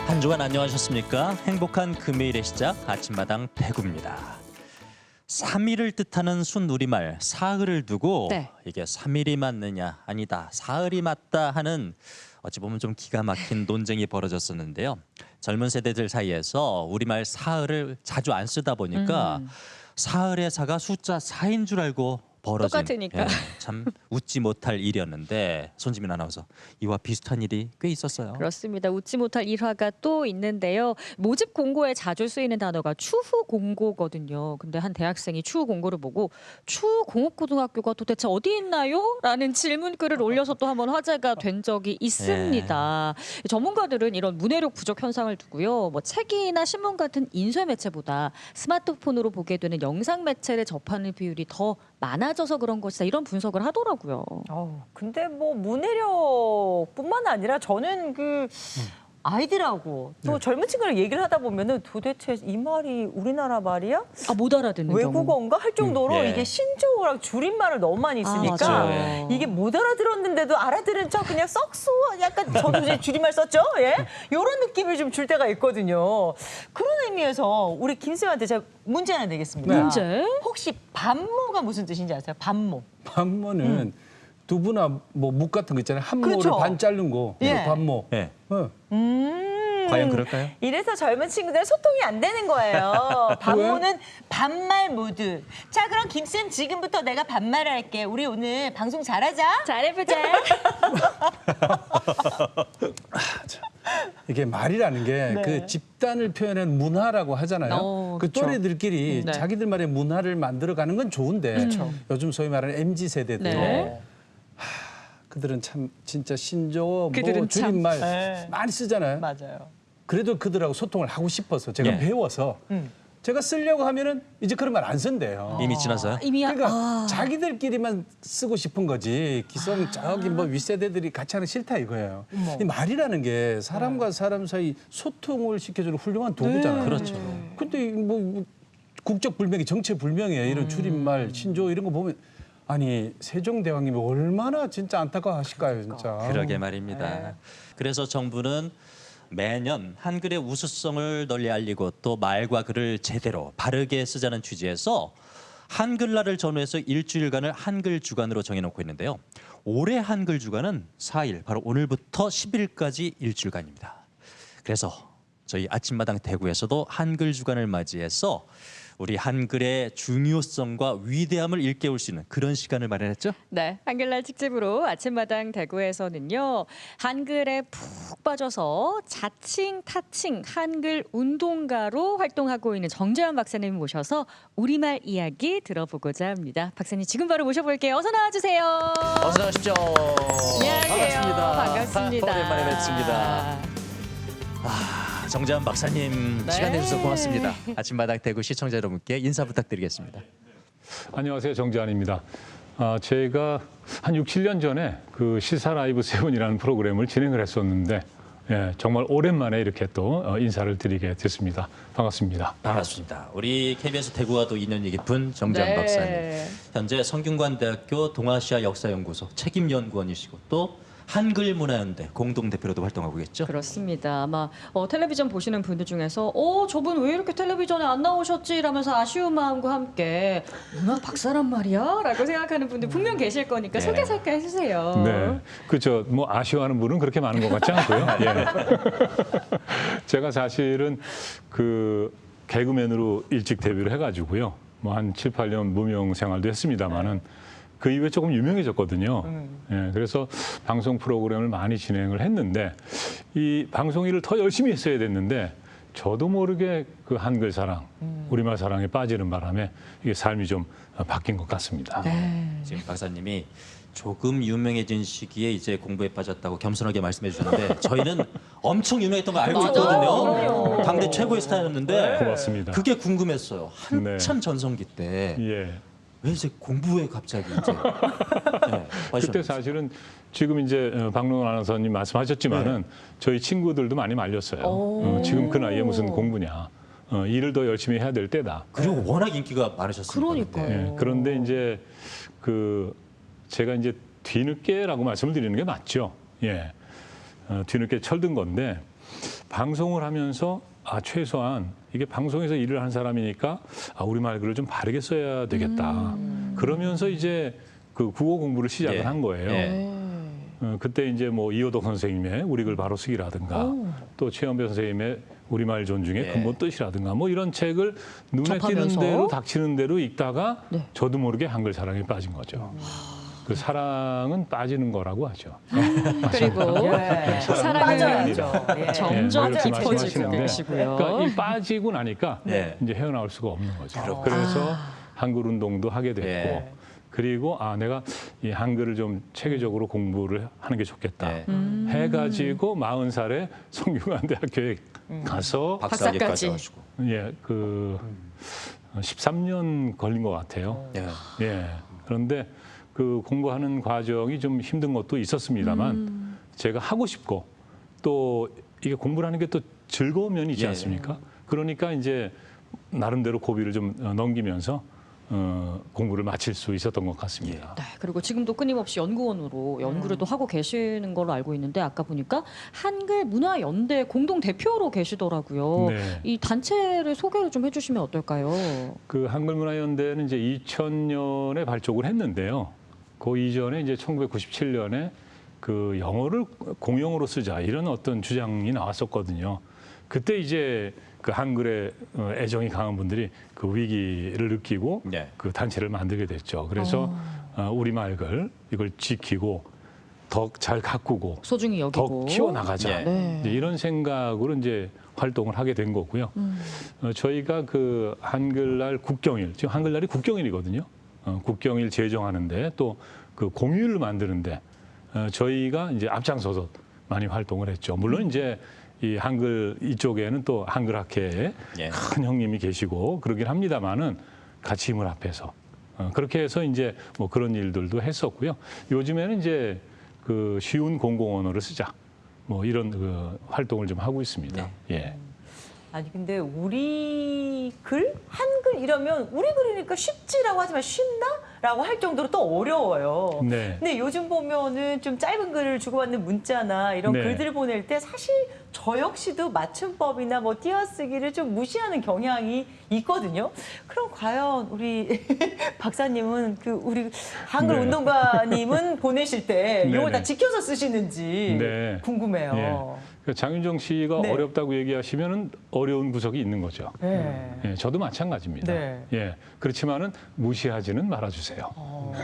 한 주간 안녕하셨습니까? 행복한 금요일의 시작 아침마당 대구입니다. 3일을 뜻하는 순우리말 사흘을 두고 네. 이게 3일이 맞느냐 아니다 사흘이 맞다 하는 어찌 보면 좀 기가 막힌 논쟁이 벌어졌었는데요. 젊은 세대들 사이에서 우리말 사흘을 자주 안 쓰다 보니까 사흘의 사가 숫자 4인 줄 알고 벌어진 똑같으니까. 참 웃지 못할 일이었는데 손지민 아나운서 이와 비슷한 일이 꽤 있었어요. 그렇습니다. 웃지 못할 일화가 또 있는데요. 모집 공고에 자주 쓰이는 단어가 추후 공고거든요. 근데 한 대학생이 추후 공고를 보고 추후 공업고등학교가 도대체 어디 있나요? 라는 질문글을 올려서 또 한번 화제가 된 적이 있습니다. 전문가들은 이런 문해력 부족 현상을 두고요. 뭐 책이나 신문 같은 인쇄 매체보다 스마트폰으로 보게 되는 영상 매체를 접하는 비율이 더 많아져서 그런 것이다. 이런 분석을 하더라고요. 근데 뭐 문해력뿐만 아니라 저는 아이들하고 또 젊은 친구랑 얘기를 하다 보면은 도대체 이 말이 우리나라 말이야? 아, 못 알아듣는 경우. 외국어인가 할 정도로 예. 이게 신조어랑 줄임말을 너무 많이 쓰니까 맞아요. 이게 못 알아들었는데도 알아들은 척 그냥 썩소 약간 저도 이제 줄임말 썼죠? 예? 이런 느낌을 좀 줄 때가 있거든요. 그런 의미에서 우리 김쌤한테 제가 문제 하나 내겠습니다. 네. 문제? 혹시 반모가 무슨 뜻인지 아세요? 반모. 반모는 두부나 뭐 묵 같은 거 있잖아요. 한 그렇죠. 모를 반 자른 거. 예. 반모. 예. 음. 과연 그럴까요? 이래서 젊은 친구들 소통이 안 되는 거예요. 반모는 반말 모드. 자, 그럼 김쌤 지금부터 내가 반말을 할게. 우리 오늘 방송 잘하자. 잘해보자. 이게 말이라는 게 그 네. 집단을 표현하는 문화라고 하잖아요. 그 그렇죠. 또래들끼리 네. 자기들만의 문화를 만들어가는 건 좋은데 요즘 소위 말하는 MZ 세대들 네. 그들은 참 진짜 신조어 그들은 뭐 참. 줄임말 네. 많이 쓰잖아요. 맞아요. 그래도 그들하고 소통을 하고 싶어서 제가 예. 배워서 제가 쓰려고 하면은 이제 그런 말 안 쓴대요. 이미 지나서요? 이미 그러니까 자기들끼리만 쓰고 싶은 거지 기성 저기 뭐 윗세대들이 같이 하는 거 싫다 이거예요. 이 말이라는 게 사람과 사람 사이 소통을 시켜주는 훌륭한 도구잖아요. 그렇죠. 근데 뭐 국적 불명예, 정체 불명예 이런 줄임말, 신조어 이런 거 보면 아니 세종대왕님이 얼마나 진짜 안타까워하실까요, 진짜. 그러게 말입니다. 그래서 정부는 매년 한글의 우수성을 널리 알리고 또 말과 글을 제대로 바르게 쓰자는 취지에서 한글날을 전후해서 일주일간을 한글 주간으로 정해놓고 있는데요. 올해 한글 주간은 4일, 바로 오늘부터 10일까지 일주일간입니다. 그래서 저희 아침마당 대구에서도 한글 주간을 맞이해서 우리 한글의 중요성과 위대함을 일깨울 수 있는 그런 시간을 마련했죠. 네, 한글날 특집으로 아침마당 대구에서는요. 한글에 푹 빠져서 자칭 타칭 한글 운동가로 활동하고 있는 정재환 박사님 모셔서 우리말 이야기 들어보고자 합니다. 박사님 지금 바로 모셔볼게요. 어서 나와주세요. 어서 나오십시오. 안녕하세요. 반갑습니다. 오랜만에 뵙습니다. 정재환 박사님 네. 시간 내주셔서 고맙습니다. 아침마당 대구 시청자 여러분께 인사 부탁드리겠습니다. 안녕하세요. 정재환입니다. 제가 한 6, 7년 전에 그 시사 라이브 세븐이라는 프로그램을 진행을 했었는데 정말 오랜만에 이렇게 또 인사를 드리게 됐습니다. 반갑습니다. 반갑습니다. 우리 KBS 대구와도 인연이 깊은 정재환 네. 박사님. 현재 성균관대학교 동아시아 역사연구소 책임연구원이시고 또 한글문화연대 공동대표로도 활동하고 계시죠? 그렇습니다. 아마 텔레비전 보시는 분들 중에서 저분 왜 이렇게 텔레비전에 안 나오셨지? 라면서 아쉬운 마음과 함께 문화 박사란 말이야? 라고 생각하는 분들 분명 계실 거니까 네. 소개 살짝 해주세요. 네, 그렇죠. 뭐 아쉬워하는 분은 그렇게 많은 것 같지 않고요. 예. 제가 사실은 그 개그맨으로 일찍 데뷔를 해가지고요. 뭐 한 7, 8년 무명 생활도 했습니다만은 그 이후에 조금 유명해졌거든요. 예, 그래서 방송 프로그램을 많이 진행을 했는데 이 방송 일을 더 열심히 했어야 됐는데 저도 모르게 그 한글 사랑, 우리말 사랑에 빠지는 바람에 이게 삶이 좀 바뀐 것 같습니다. 지금 박사님이 조금 유명해진 시기에 이제 공부에 빠졌다고 겸손하게 말씀해 주셨는데 저희는 엄청 유명했던 거 알고 있거든요. 당대 최고의 스타였는데 고맙습니다. 그게 궁금했어요. 한참 전성기 때. 예. 왜 이제 공부에 갑자기 이제 그때 사실은 지금 이제 박롱원 아나운서님 말씀하셨지만은 저희 친구들도 많이 말렸어요. 지금 그 나이에 무슨 공부냐. 일을 더 열심히 해야 될 때다. 그리고 워낙 인기가 많으셨으니까. 그러니까요. 예, 그런데 이제 제가 이제 뒤늦게라고 말씀을 드리는 게 맞죠. 예. 뒤늦게 철든 건데 방송을 하면서 최소한 이게 방송에서 일을 한 사람이니까 우리말 글을 좀 바르게 써야 되겠다. 그러면서 이제 그 국어 공부를 시작을 예. 한 거예요. 예. 그때 이제 뭐 이호덕 선생님의 우리 글 바로 쓰기라든가 또 최연배 선생님의 우리말 존중의 예. 근본 뜻이라든가 뭐 이런 책을 눈에 접하면서? 띄는 대로 닥치는 대로 읽다가 네. 저도 모르게 한글 사랑에 빠진 거죠. 그 사랑은 빠지는 거라고 하죠. 그리고 예. 사랑을 빠져야죠. 예. 점점 뭐 이렇게 깊어지고 말씀하시는데 계시고요. 그러니까 이 빠지고 나니까 네. 이제 헤어나올 수가 없는 거죠. 그래서 한글 운동도 하게 됐고 예. 그리고 내가 이 한글을 좀 체계적으로 공부를 하는 게 좋겠다. 네. 해가지고 40살에 성균관대학교에 가서 박사학위까지 박사까지. 하시고. 그 13년 걸린 것 같아요. 예. 예. 그런데 그 공부하는 과정이 좀 힘든 것도 있었습니다만 제가 하고 싶고 또 이게 공부를 하는 게 또 즐거운 면이 있지 예. 않습니까? 그러니까 이제 나름대로 고비를 좀 넘기면서 공부를 마칠 수 있었던 것 같습니다. 네, 그리고 지금도 끊임없이 연구원으로 연구를 또 하고 계시는 걸로 알고 있는데 아까 보니까 한글 문화연대 공동 대표로 계시더라고요. 네. 이 단체를 소개를 좀 해주시면 어떨까요? 그 한글문화연대는 이제 2000년에 발족을 했는데요. 그 이전에 이제 1997년에 그 영어를 공용어로 쓰자 이런 어떤 주장이 나왔었거든요. 그때 이제 그 한글에 애정이 강한 분들이 그 위기를 느끼고 네. 그 단체를 만들게 됐죠. 그래서 우리말글 이걸 지키고 더 잘 가꾸고 소중히 더 여기고. 키워나가자. 네. 이제 이런 생각으로 이제 활동을 하게 된 거고요. 저희가 그 한글날 국경일, 지금 한글날이 국경일이거든요. 국경일 제정하는데 또 그 공휴일을 만드는데 저희가 이제 앞장서서 많이 활동을 했죠. 물론 이제 이 한글 이쪽에는 또 한글학회에 예. 큰 형님이 계시고 그러긴 합니다만은 같이 힘을 합해서 그렇게 해서 이제 뭐 그런 일들도 했었고요. 요즘에는 이제 그 쉬운 공공언어를 쓰자 뭐 이런 그 활동을 좀 하고 있습니다. 예. 아니 근데 우리 글 한글 이러면 우리 글이니까 쉽지라고 하지만 쉽나라고 할 정도로 또 어려워요. 네. 근데 요즘 보면은 좀 짧은 글을 주고받는 문자나 이런 네. 글들 보낼 때 사실 저 역시도 맞춤법이나 뭐 띄어쓰기를 좀 무시하는 경향이 있거든요. 그럼 과연 우리 박사님은 그 우리 한글 네. 운동가님은 보내실 때 이걸 네네. 다 지켜서 쓰시는지 네. 궁금해요. 예. 그 장윤정 씨가 네. 어렵다고 얘기하시면은 어려운 구석이 있는 거죠. 네. 예, 저도 마찬가지입니다. 네. 예, 그렇지만은 무시하지는 말아주세요.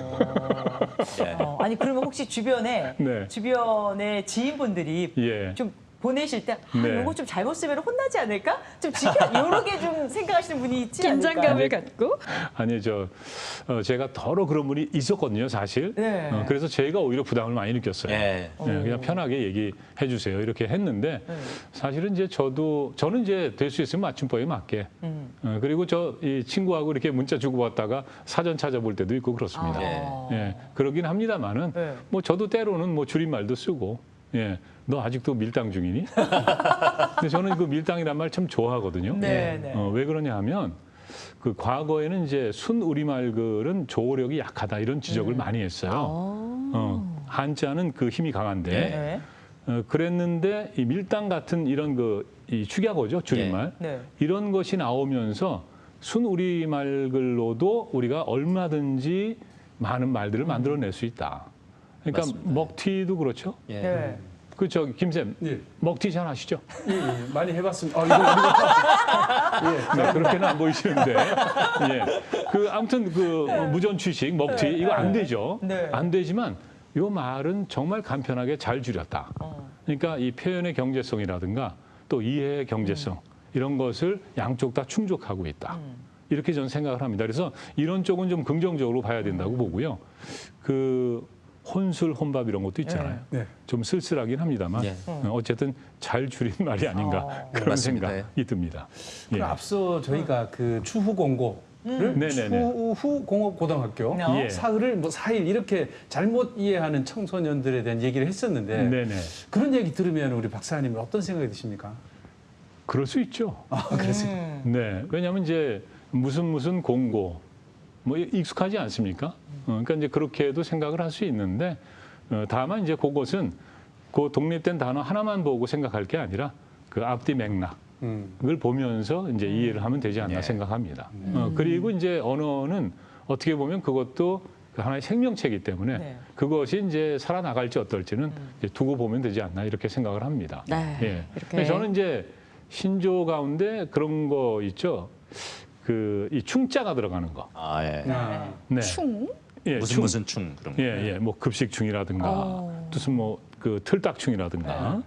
예. 아니 그러면 혹시 주변에 네. 주변에 지인분들이 예. 좀 보내실 때 네. 이거 좀 잘못 쓰면 혼나지 않을까? 좀 지켜 이렇게 좀 생각하시는 분이 있지 긴장감을 않을까요? 갖고. 아니 제가 더러 그런 분이 있었거든요, 사실. 네. 그래서 제가 오히려 부담을 많이 느꼈어요. 예. 그냥 편하게 얘기해 주세요. 이렇게 했는데 네. 사실은 이제 저는 이제 될 수 있으면 맞춤법에 맞게. 그리고 이 친구하고 이렇게 문자 주고받다가 사전 찾아볼 때도 있고 그렇습니다. 아. 예, 그러긴 합니다만은 네. 뭐 저도 때로는 뭐 줄임말도 쓰고. 예, 너 아직도 밀당 중이니? 근데 저는 그 밀당이란 말 참 좋아하거든요. 네, 네. 왜 그러냐 하면 그 과거에는 이제 순 우리말 글은 조어력이 약하다 이런 지적을 많이 했어요. 한자는 그 힘이 강한데 네. 그랬는데 이 밀당 같은 이런 이 축약어죠 줄임말 네. 이런 것이 나오면서 순 우리말 글로도 우리가 얼마든지 많은 말들을 만들어낼 수 있다. 그러니까 맞습니다. 먹튀도 그렇죠. 예. 네. 그렇죠, 김쌤. 예. 먹튀 잘 아시죠? 예, 많이 해봤습니다. 네, 그렇게는 안 보이시는데. 예. 아무튼 무전 취식, 먹튀 이거 안 되죠. 네. 안 되지만 이 말은 정말 간편하게 잘 줄였다. 그러니까 이 표현의 경제성이라든가 또 이해의 경제성 이런 것을 양쪽 다 충족하고 있다. 이렇게 저는 생각을 합니다. 그래서 이런 쪽은 좀 긍정적으로 봐야 된다고 보고요. 혼술, 혼밥 이런 것도 있잖아요. 네. 좀 쓸쓸하긴 합니다만 예. 어쨌든 잘 줄인 말이 아닌가 그런 맞습니다. 생각이 듭니다. 예. 그럼 앞서 저희가 그 추후 공고를 네네네. 추후 공업 고등학교 네. 예. 사흘을 뭐 4일 이렇게 잘못 이해하는 청소년들에 대한 얘기를 했었는데 네네. 그런 얘기 들으면 우리 박사님은 어떤 생각이 드십니까? 그럴 수 있죠. 그래서 네. 왜냐하면 이제 무슨 공고 뭐 익숙하지 않습니까? 그러니까 이제 그렇게도 생각을 할 수 있는데 다만 이제 그것은 그 독립된 단어 하나만 보고 생각할 게 아니라 그 앞뒤 맥락을 보면서 이제 이해를 하면 되지 않나 예. 생각합니다. 그리고 이제 언어는 어떻게 보면 그것도 그 하나의 생명체이기 때문에 네. 그것이 이제 살아나갈지 어떨지는 이제 두고 보면 되지 않나 이렇게 생각을 합니다. 네, 예. 이렇게. 저는 이제 신조 가운데 그런 거 있죠. 그 이 충자가 들어가는 거. 아, 예. 네. 충? 예, 무슨 충 그런 거. 예, 뭐 급식충이라든가 무슨 뭐 그 틀딱충이라든가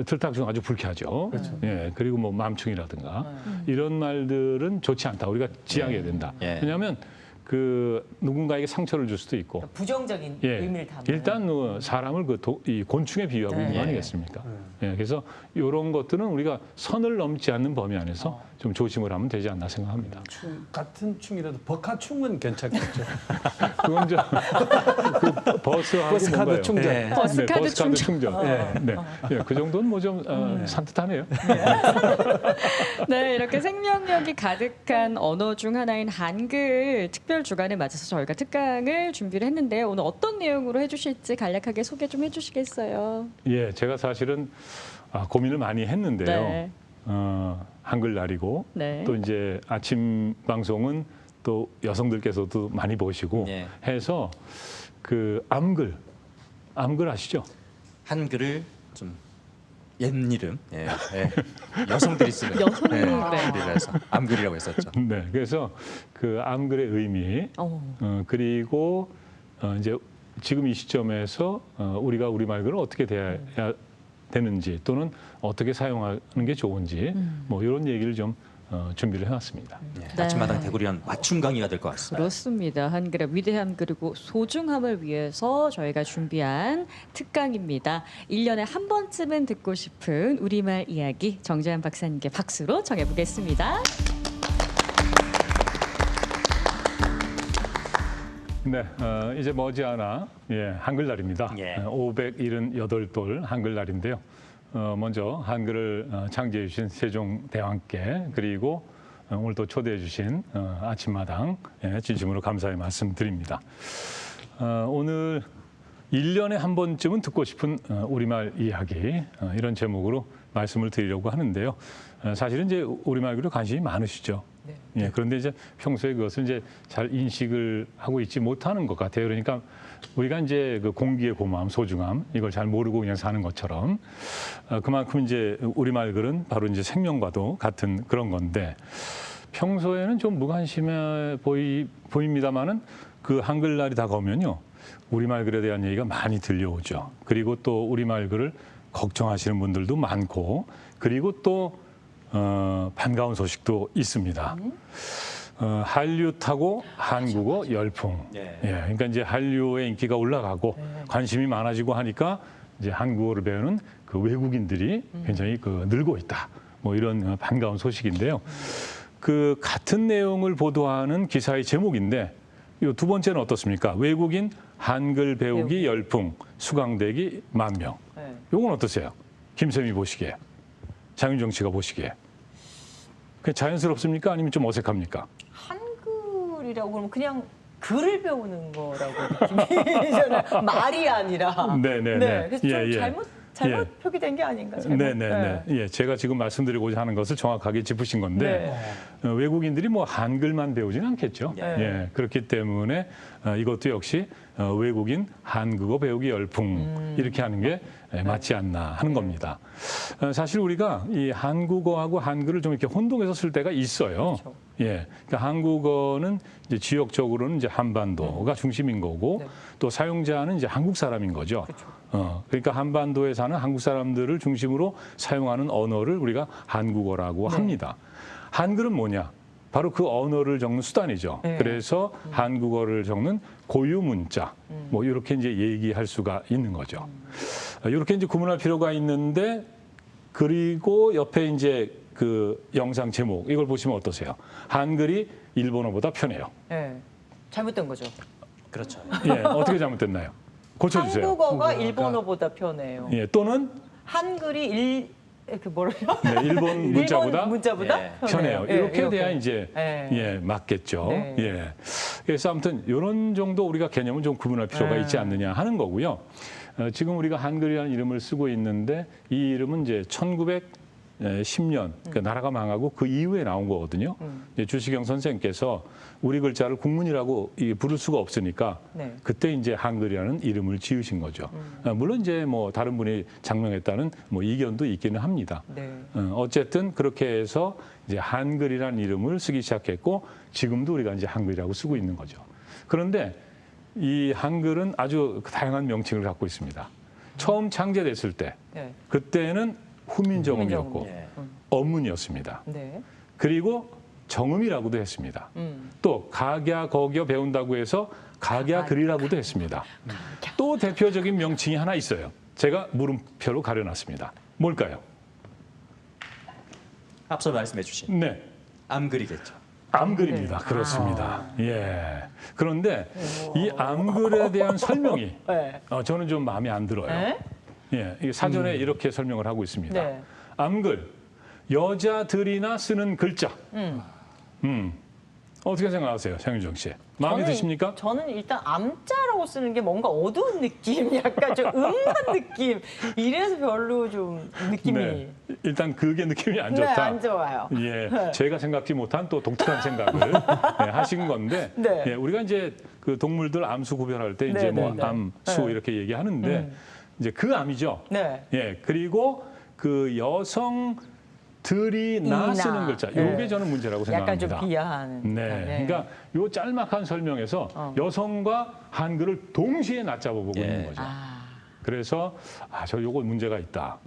틀딱충 아주 불쾌하죠. 예, 그리고 뭐 맘충이라든가 이런 말들은 좋지 않다. 우리가 지양해야 된다. 예. 왜냐하면 그 누군가에게 상처를 줄 수도 있고. 부정적인 예, 의미를 담는. 일단 사람을 이 곤충에 비유하고 있는 거 아니겠습니까? 예, 그래서 이런 것들은 우리가 선을 넘지 않는 범위 안에서 좀 조심을 하면 되지 않나 생각합니다. 같은 충이라도 버카충은 괜찮겠죠. 그건 그 버스하고 버스카드 뭔가요? 충전. 예. 버스카드 버스카드 충전. 충전. 네. 예, 그 정도는 뭐 좀 산뜻하네요. 네, 이렇게 생명력이 가득한 언어 중 하나인 한글 특별 주간에 맞아서 저희가 특강을 준비를 했는데요. 오늘 어떤 내용으로 해주실지 간략하게 소개 좀 해주시겠어요? 예, 제가 사실은 고민을 많이 했는데요. 네. 한글날이고 네. 또 이제 아침 방송은 또 여성들께서도 많이 보시고 예. 해서 그 암글 아시죠? 한글을 좀 옛 이름, 예, 예. 여성들이 쓰는 여성, 예, 네. 그래서 암글이라고 했었죠. 네, 그래서 그 암글의 의미 그리고 이제 지금 이 시점에서 우리가 우리말글을 어떻게 대해야 되는지 또는 어떻게 사용하는 게 좋은지 뭐 이런 얘기를 좀 준비를 해왔습니다. 예, 아침마당 대구리한 맞춤 강의가 될 것 같습니다. 그렇습니다. 한글의 위대함 그리고 소중함을 위해서 저희가 준비한 특강입니다. 1년에 한 번쯤은 듣고 싶은 우리말 이야기 정재환 박사님께 박수로 청해보겠습니다. 네, 이제 머지않아 한글날입니다. 예. 578돌 한글날인데요. 먼저 한글을 창제해 주신 세종대왕께 그리고 오늘 또 초대해 주신 아침마당 진심으로 감사의 말씀 드립니다. 오늘 1년에 한 번쯤은 듣고 싶은 우리말 이야기 이런 제목으로 말씀을 드리려고 하는데요. 사실은 이제 우리말글에 관심이 많으시죠. 예, 그런데 이제 평소에 그것을 이제 잘 인식을 하고 있지 못하는 것 같아요. 그러니까 우리가 이제 그 공기의 고마움, 소중함 이걸 잘 모르고 그냥 사는 것처럼 그만큼 이제 우리말글은 바로 이제 생명과도 같은 그런 건데 평소에는 좀 무관심해 보입니다만은 그 한글날이 다가오면요. 우리말글에 대한 얘기가 많이 들려오죠. 그리고 또 우리말글을 걱정하시는 분들도 많고 그리고 또 반가운 소식도 있습니다. 한류 타고 한국어 열풍. 예. 예, 그러니까 이제 한류의 인기가 올라가고 관심이 많아지고 하니까 이제 한국어를 배우는 그 외국인들이 굉장히 그 늘고 있다. 뭐 이런 반가운 소식인데요. 그 같은 내용을 보도하는 기사의 제목인데 이 두 번째는 어떻습니까? 외국인 한글 배우기 열풍 수강되기 10,000명. 네. 요건 어떠세요? 김쌤이 보시기에, 장윤정 씨가 보시기에. 그냥 자연스럽습니까? 아니면 좀 어색합니까? 한글이라고 그러면 그냥 글을 배우는 거라고 느낌이 저는 말이 아니라. 네네네. 네, 그래서 좀 예, 예. 잘못 표기된 게 아닌가. 잘못. 네네네. 예, 제가 지금 말씀드리고자 하는 것을 정확하게 짚으신 건데 외국인들이 뭐 한글만 배우지는 않겠죠. 네. 예, 그렇기 때문에 이것도 역시 외국인 한국어 배우기 열풍 이렇게 하는 게 맞지 않나 하는 겁니다. 사실 우리가 이 한국어하고 한글을 좀 이렇게 혼동해서 쓸 때가 있어요. 그렇죠. 예, 그러니까 한국어는 이제 지역적으로는 이제 한반도가 중심인 거고 또 사용자는 이제 한국 사람인 거죠. 그러니까 한반도에 사는 한국 사람들을 중심으로 사용하는 언어를 우리가 한국어라고 합니다. 한글은 뭐냐? 바로 그 언어를 적는 수단이죠. 네. 그래서 한국어를 적는 고유 문자, 뭐 이렇게 이제 얘기할 수가 있는 거죠. 이렇게 이제 구분할 필요가 있는데 그리고 옆에 이제 그 영상 제목 이걸 보시면 어떠세요? 한글이 일본어보다 편해요. 네. 잘못된 거죠. 그렇죠. 예, 어떻게 잘못됐나요? 고쳐주세요. 한국어가 일본어보다 편해요. 예, 또는 한글이 그 뭐래요? 네, 일본 문자보다 일본 문자보다 예. 편해요. 예, 이렇게 돼야 이제 예. 맞겠죠. 네. 예. 그래서 아무튼 이런 정도 우리가 개념은 좀 구분할 필요가 있지 않느냐 하는 거고요. 지금 우리가 한글이라는 이름을 쓰고 있는데 이 이름은 이제 10년 그러니까 나라가 망하고 그 이후에 나온 거거든요. 이제 주시경 선생님께서 우리 글자를 국문이라고 부를 수가 없으니까 네. 그때 이제 한글이라는 이름을 지으신 거죠. 물론 이제 뭐 다른 분이 장명했다는 뭐 이견도 있기는 합니다. 네. 어쨌든 그렇게 해서 이제 한글이라는 이름을 쓰기 시작했고 지금도 우리가 이제 한글이라고 쓰고 있는 거죠. 그런데 이 한글은 아주 다양한 명칭을 갖고 있습니다. 처음 창제됐을 때 네. 그때는 후민정음이었고 예. 어문이었습니다. 네. 그리고 정음이라고도 했습니다. 또 각야 거겨 배운다고 해서 각야 글이라고도 했습니다. 또 대표적인 명칭이 하나 있어요. 제가 물음표로 가려놨습니다. 뭘까요? 앞서 말씀해 주신 네. 암글이겠죠. 암글입니다. 그렇습니다. 예. 그런데 이 암글에 대한 설명이 네. 저는 좀 마음에 안 들어요. 네? 예, 이 사전에 이렇게 설명을 하고 있습니다. 네. 암글, 여자들이나 쓰는 글자. 어떻게 생각하세요, 장윤정 씨? 마음에 드십니까? 저는 일단 암자라고 쓰는 게 뭔가 어두운 느낌, 약간 좀 음한 느낌. 이래서 별로 좀 느낌이 네. 일단 그게 느낌이 안 네, 좋다. 안 좋아요. 예, 제가 생각지 못한 또 독특한 생각을 하신 건데, 네. 예, 우리가 이제 그 동물들 암수 구별할 때 이제 네, 뭐 네, 네. 암수 네. 이렇게 얘기하는데 이제 그 암이죠. 네. 예, 그리고 그 여성들이 나 이나. 쓰는 글자, 네. 요게 저는 문제라고 약간 생각합니다. 좀 비하하는. 네. 그러니까 요 짤막한 설명에서 여성과 한글을 동시에 낮잡아보고 예. 있는 거죠. 그래서 저 요거 문제가 있다.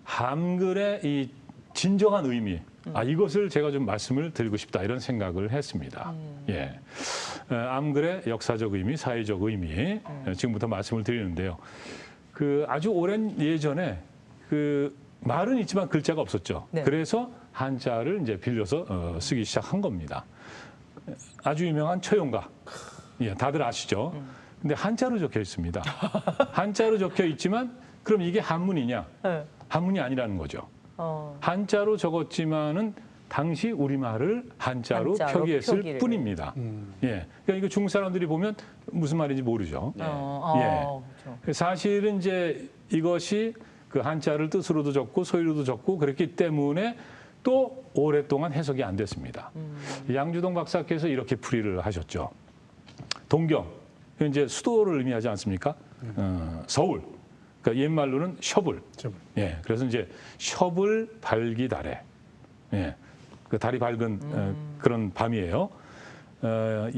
한글의 이 진정한 의미, 이것을 제가 좀 말씀을 드리고 싶다 이런 생각을 했습니다. 예, 암글의 역사적 의미, 사회적 의미 지금부터 말씀을 드리는데요. 그 아주 오랜 예전에 그 말은 있지만 글자가 없었죠. 네. 그래서 한자를 이제 빌려서 쓰기 시작한 겁니다. 아주 유명한 처용가, 예, 다들 아시죠? 근데 한자로 적혀 있습니다. 한자로 적혀 있지만 그럼 이게 한문이냐? 네. 한문이 아니라는 거죠. 어. 한자로 적었지만은 당시 우리말을 한자로 한자로 표기했을 표기를. 뿐입니다. 예, 그러니까 이거 중국 사람들이 보면 무슨 말인지 모르죠. 그렇죠. 사실은 이제 이것이 그 한자를 뜻으로도 적고 소리로도 적고 그랬기 때문에 또 오랫동안 해석이 안 됐습니다. 양주동 박사께서 이렇게 풀이를 하셨죠. 동경, 이제 수도를 의미하지 않습니까? 서울. 그러니까 옛말로는 셔불. 예, 그래서 이제 셔불 발기달에. 예, 그 달이 밝은 그런 밤이에요.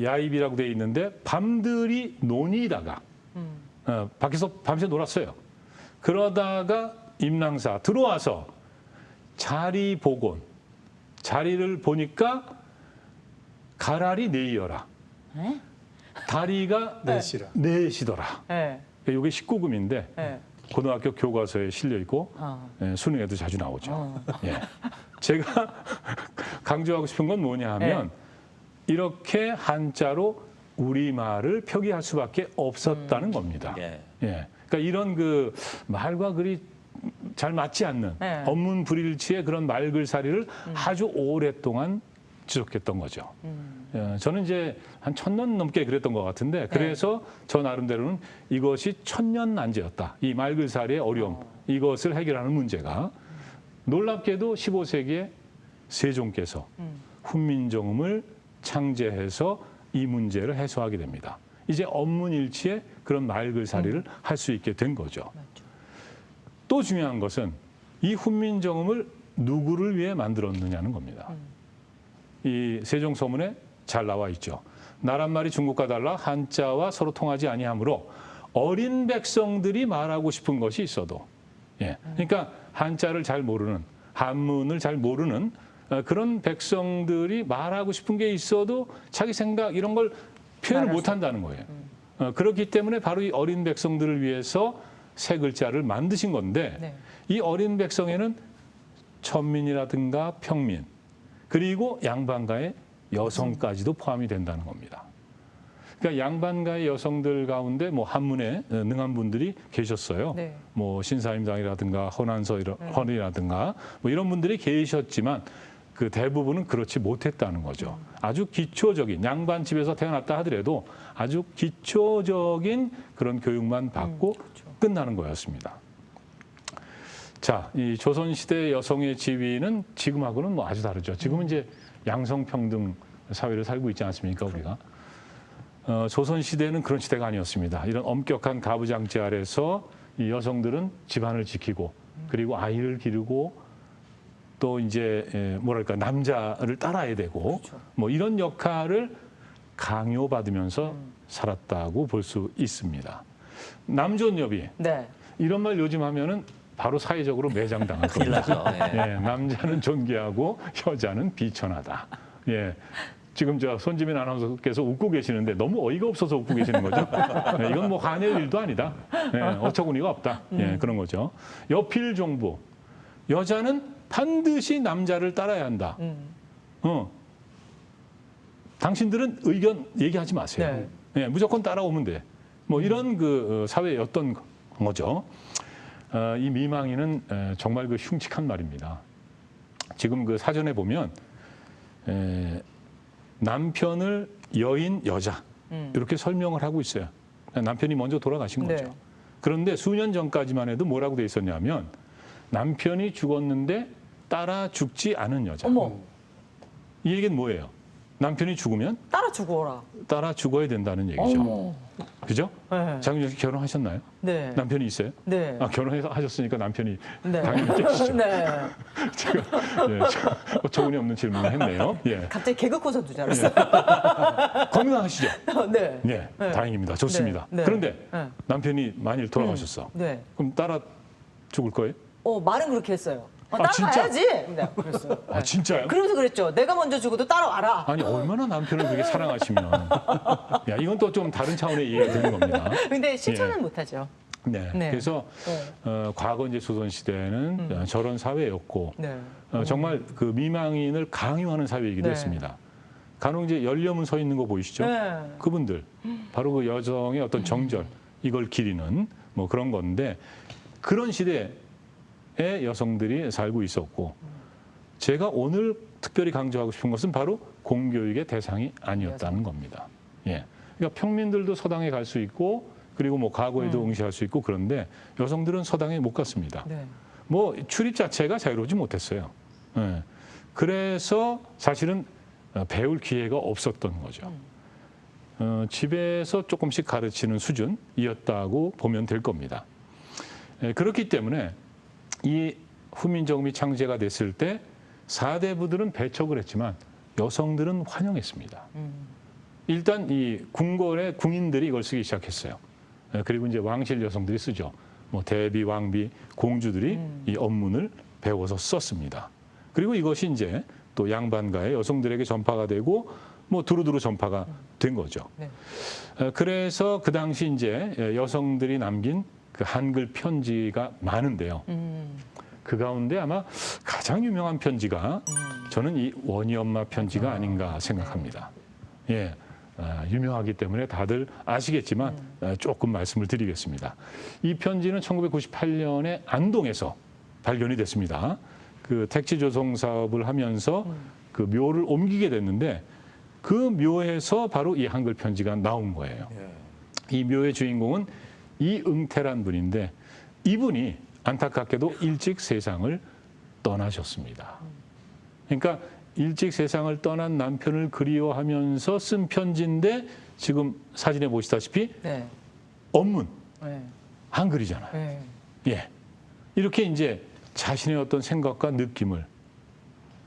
야입이라고 돼 있는데 밤들이 논이다가 밖에서 밤새 놀았어요. 그러다가 임랑사 들어와서 자리 보곤, 자리를 보니까 가라리 네이여라. 다리가 넷이더라. 네. 이게 19금인데 네. 고등학교 교과서에 실려 있고 수능에도 자주 나오죠. 예. 제가 강조하고 싶은 건 뭐냐 하면 이렇게 한자로 우리말을 표기할 수밖에 없었다는 겁니다. 예. 예. 그러니까 이런 그 말과 글이 잘 맞지 않는 네. 언문 불일치의 그런 말글살이를 아주 오랫동안 지속했던 거죠. 저는 이제 한 1000년 넘게 그랬던 것 같은데 그래서 저 나름대로는 이것이 천년난제였다. 이 말글살이의 어려움, 이것을 해결하는 문제가 놀랍게도 15세기에 세종께서 훈민정음을 창제해서 이 문제를 해소하게 됩니다. 이제 언문일치의 그런 말글살이를 할 수 있게 된 거죠. 또 중요한 것은 이 훈민정음을 누구를 위해 만들었느냐는 겁니다. 이 세종서문에 잘 나와 있죠. 나란말이 중국과 달라 한자와 서로 통하지 아니하므로 어린 백성들이 말하고 싶은 것이 있어도, 예, 그러니까 한자를 잘 모르는, 한문을 잘 모르는 그런 백성들이 말하고 싶은 게 있어도 자기 생각 이런 걸 표현을 못 한다는 거예요. 그렇기 때문에 바로 이 어린 백성들을 위해서 세 글자를 만드신 건데 네. 이 어린 백성에는 천민이라든가 평민 그리고 양반가의 여성까지도 포함이 된다는 겁니다. 그러니까 양반가의 여성들 가운데 뭐 한문에 능한 분들이 계셨어요. 네. 뭐 신사임당이라든가 헌이라든가 뭐 이런 분들이 계셨지만 그 대부분은 그렇지 못했다는 거죠. 아주 기초적인 양반 집에서 태어났다 하더라도 아주 기초적인 그런 교육만 받고 끝나는 거였습니다. 자, 이 조선시대 여성의 지위는 지금하고는 뭐 아주 다르죠. 지금은 이제 양성평등 사회를 살고 있지 않습니까, 우리가? 조선시대는 그런 시대가 아니었습니다. 이런 엄격한 가부장제 아래서 이 여성들은 집안을 지키고 그리고 아이를 기르고 또 이제 뭐랄까 남자를 따라야 되고 뭐 이런 역할을 강요받으면서 살았다고 볼 수 있습니다. 남존여비 네. 이런 말 요즘 하면은 바로 사회적으로 매장당할 큰일 겁니다. 나죠. 예. 예, 남자는 존귀하고 여자는 비천하다. 예. 지금 저 손지민 아나운서께서 웃고 계시는데 너무 어이가 없어서 웃고 계시는 거죠. 예, 이건 뭐 관여의 일도 아니다. 예, 어처구니가 없다. 예, 그런 거죠. 여필 종부. 여자는 반드시 남자를 따라야 한다. 당신들은 의견 얘기하지 마세요. 예, 무조건 따라오면 돼. 뭐 이런 그 사회였던 거죠. 이 미망이는 정말 그 흉측한 말입니다. 지금 그 사전에 보면 남편을 여인, 여자 이렇게 설명을 하고 있어요. 남편이 먼저 돌아가신 거죠. 네. 그런데 수년 전까지만 해도 뭐라고 돼 있었냐면 남편이 죽었는데 따라 죽지 않은 여자. 어머, 이 얘기는 뭐예요? 남편이 죽으면 따라 죽어라. 따라 죽어야 된다는 얘기죠. 어머. 그죠? 네. 장윤정 씨 결혼하셨나요? 네. 남편이 있어요? 네. 아, 결혼하셨으니까 남편이 네. 당연히 계시죠. 네. 제가 어처구니 없는 질문을 했네요. 예. 갑자기 개그 콘서트 줄 알았어. 건강하시죠? 네. 예, 네. 다행입니다. 좋습니다. 네. 네. 그런데 네. 남편이 만일 돌아가셨어. 네. 그럼 따라 죽을 거예요? 말은 그렇게 했어요. 아, 진짜? 따라가야지. 네, 그랬어요. 아, 진짜요? 그러면서 그랬죠. 내가 먼저 죽어도 따라와라. 아니, 얼마나 남편을 그렇게 사랑하시면. 야, 이건 또 좀 다른 차원의 이해가 되는 겁니다. 근데 실천은 예. 못하죠. 네. 네. 그래서 네. 과거 이제 조선시대는 저런 사회였고 네. 정말 그 미망인을 강요하는 사회이기도 네. 했습니다. 간혹 이제 열려문 서 있는 거 보이시죠? 네. 그분들 바로 그 여성의 어떤 정절 이걸 기리는 뭐 그런 건데 그런 시대에 여성들이 살고 있었고 제가 오늘 특별히 강조하고 싶은 것은 바로 공교육의 대상이 아니었다는 겁니다. 예. 그러니까 평민들도 서당에 갈 수 있고 그리고 뭐 과거에도 응시할 수 있고 그런데 여성들은 서당에 못 갔습니다. 네. 뭐 출입 자체가 자유로우지 못했어요. 예. 그래서 사실은 배울 기회가 없었던 거죠. 집에서 조금씩 가르치는 수준이었다고 보면 될 겁니다. 예, 그렇기 때문에 이 후민정음이 창제가 됐을 때 4대 부들은 배척을 했지만 여성들은 환영했습니다. 일단 이 궁궐의 궁인들이 이걸 쓰기 시작했어요. 예, 그리고 이제 왕실 여성들이 쓰죠. 뭐 대비, 왕비, 공주들이 이 언문을 배워서 썼습니다. 그리고 이것이 이제 또 양반가의 여성들에게 전파가 되고 뭐 두루두루 전파가 된 거죠. 네. 그래서 그 당시 이제 여성들이 남긴 그 한글 편지가 많은데요. 그 가운데 아마 가장 유명한 편지가 저는 이 원희 엄마 편지가 아닌가 생각합니다. 예. 유명하기 때문에 다들 아시겠지만 조금 말씀을 드리겠습니다. 이 편지는 1998년에 안동에서 발견이 됐습니다. 그 택지 조성 사업을 하면서 그 묘를 옮기게 됐는데 그 묘에서 바로 이 한글 편지가 나온 거예요. 이 묘의 주인공은 이응태란 분인데 이분이 안타깝게도 일찍 세상을 떠나셨습니다. 그러니까 일찍 세상을 떠난 남편을 그리워하면서 쓴 편지인데 지금 사진에 보시다시피 네. 언문, 네. 한글이잖아요. 네. 예. 이렇게 이제 자신의 어떤 생각과 느낌을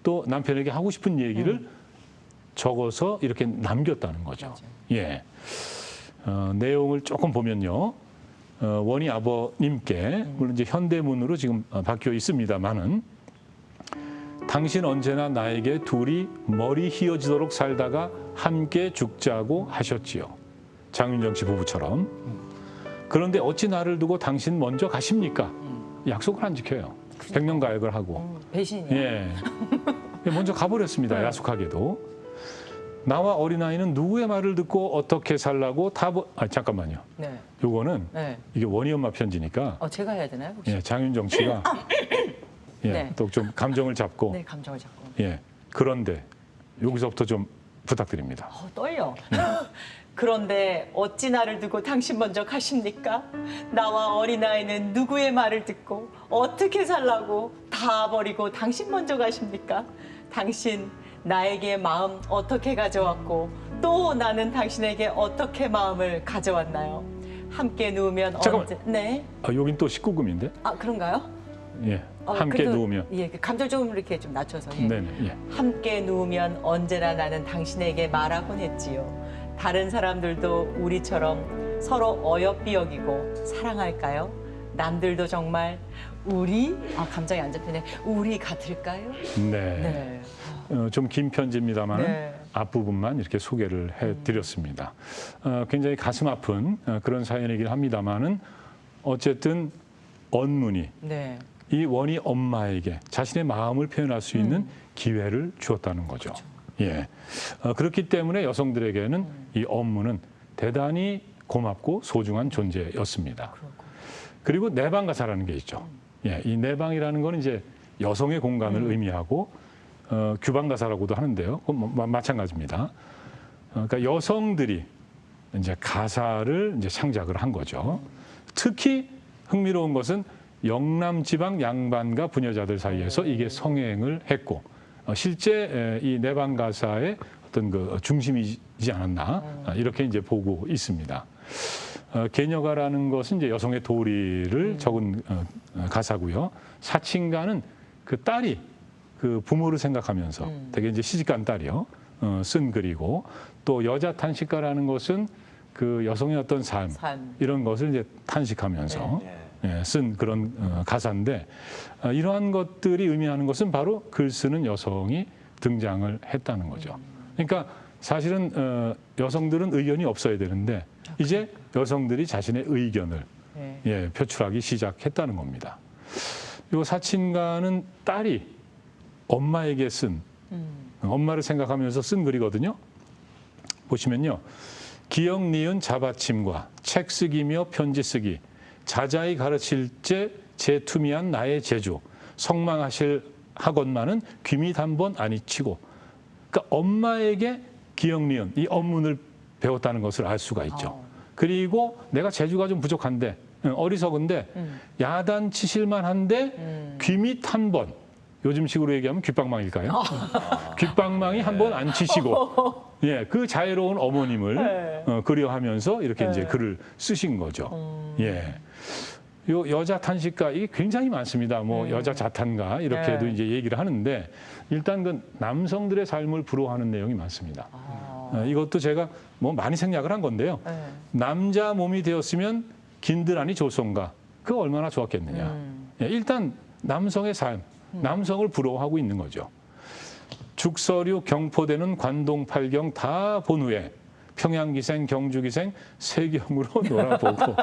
또 남편에게 하고 싶은 얘기를 적어서 이렇게 남겼다는 거죠. 예. 내용을 조금 보면요. 원희 아버님께 물론 이제 현대문으로 지금 바뀌어 있습니다만은 당신 언제나 나에게 둘이 머리 휘어지도록 살다가 함께 죽자고 하셨지요. 장윤정 씨 부부처럼. 그런데 어찌 나를 두고 당신 먼저 가십니까? 약속을 안 지켜요. 백년가약을 하고. 배신이야. 예. 먼저 가버렸습니다. 야속하게도. 나와 어린아이는 누구의 말을 듣고 어떻게 살라고 잠깐만요. 네. 요거는 네. 이게 원희 엄마 편지니까 제가 해야 되나요? 혹시? 예, 장윤정 씨가 예, 네. 또 좀 감정을 잡고 네, 감정을 잡고. 예. 그런데 여기서부터 좀 부탁드립니다. 떨려. 그런데 어찌 나를 두고 당신 먼저 가십니까? 나와 어린아이는 누구의 말을 듣고 어떻게 살라고 다 버리고 당신 먼저 가십니까? 당신 나에게 마음 어떻게 가져왔고 또 나는 당신에게 어떻게 마음을 가져왔나요? 함께 누우면 잠깐만. 언제... 네? 여긴 또 19금인데? 아 그런가요? 예. 함께 그래도, 누우면. 예, 감정 좀 이렇게 좀 낮춰서. 예. 네네. 예. 함께 누우면 언제나 나는 당신에게 말하곤 했지요. 다른 사람들도 우리처럼 서로 어여삐 여기고 사랑할까요? 남들도 정말 우리 감정이 안 잡히네. 우리 같을까요? 네. 좀 긴 편지입니다만 네. 앞부분만 이렇게 소개를 해드렸습니다. 굉장히 가슴 아픈 그런 사연이긴 합니다만은 어쨌든 언문이 네. 이 원희 엄마에게 자신의 마음을 표현할 수 있는 기회를 주었다는 거죠. 예. 그렇기 때문에 여성들에게는 이 언문은 대단히 고맙고 소중한 존재였습니다. 그리고 내방가사라는 게 있죠. 예, 이 내방이라는 거는 이제 여성의 공간을 의미하고 규방가사라고도 하는데요. 마찬가지입니다. 그러니까 여성들이 이제 가사를 이제 창작을 한 거죠. 특히 흥미로운 것은 영남 지방 양반과 부녀자들 사이에서 이게 성행을 했고 실제 이 내방 가사의 어떤 그 중심이지 않았나 이렇게 이제 보고 있습니다. 계녀가라는 것은 이제 여성의 도리를 적은 가사고요. 사친가는 그 딸이 그 부모를 생각하면서 되게 이제 시집간 딸이요 쓴 글이고 또 여자 탄식가라는 것은 그 여성의 어떤 삶. 이런 것을 이제 탄식하면서 쓴 그런 가사인데 이러한 것들이 의미하는 것은 바로 글 쓰는 여성이 등장을 했다는 거죠. 그러니까 사실은 여성들은 의견이 없어야 되는데 이제 여성들이 자신의 의견을 표출하기 시작했다는 겁니다. 이 사친가는 딸이 엄마에게 쓴 엄마를 생각하면서 쓴 글이거든요. 보시면요. 기억 니은 자받침과 책 쓰기며 편지 쓰기 자자히 가르칠 제 재투미한 나의 재주 성망하실 학원만은 귀미 단번 아니치고 그러니까 엄마에게 기억 니은 이 언문을 배웠다는 것을 알 수가 있죠. 그리고 내가 재주가 좀 부족한데 어리석은데 야단 치실만 한데 귀미 한 번 요즘식으로 얘기하면 귓방망일까요? 귓방망이 한 번 안 치시고 예, 그 자애로운 어머님을 그리워하면서 이렇게 이제 글을 쓰신 거죠. 예. 요 여자 탄식가 이게 굉장히 많습니다. 뭐 여자 자탄가 이렇게도 이제 얘기를 하는데 일단 그 남성들의 삶을 부러워하는 내용이 많습니다. 이것도 제가 뭐 많이 생략을 한 건데요. 남자 몸이 되었으면 긴들하니 좋소인가. 그거 얼마나 좋았겠느냐. 예, 일단 남성의 삶, 남성을 부러워하고 있는 거죠. 죽서류 경포대는 관동 팔경 다 본 후에 평양기생 경주기생 세경으로 놀아보고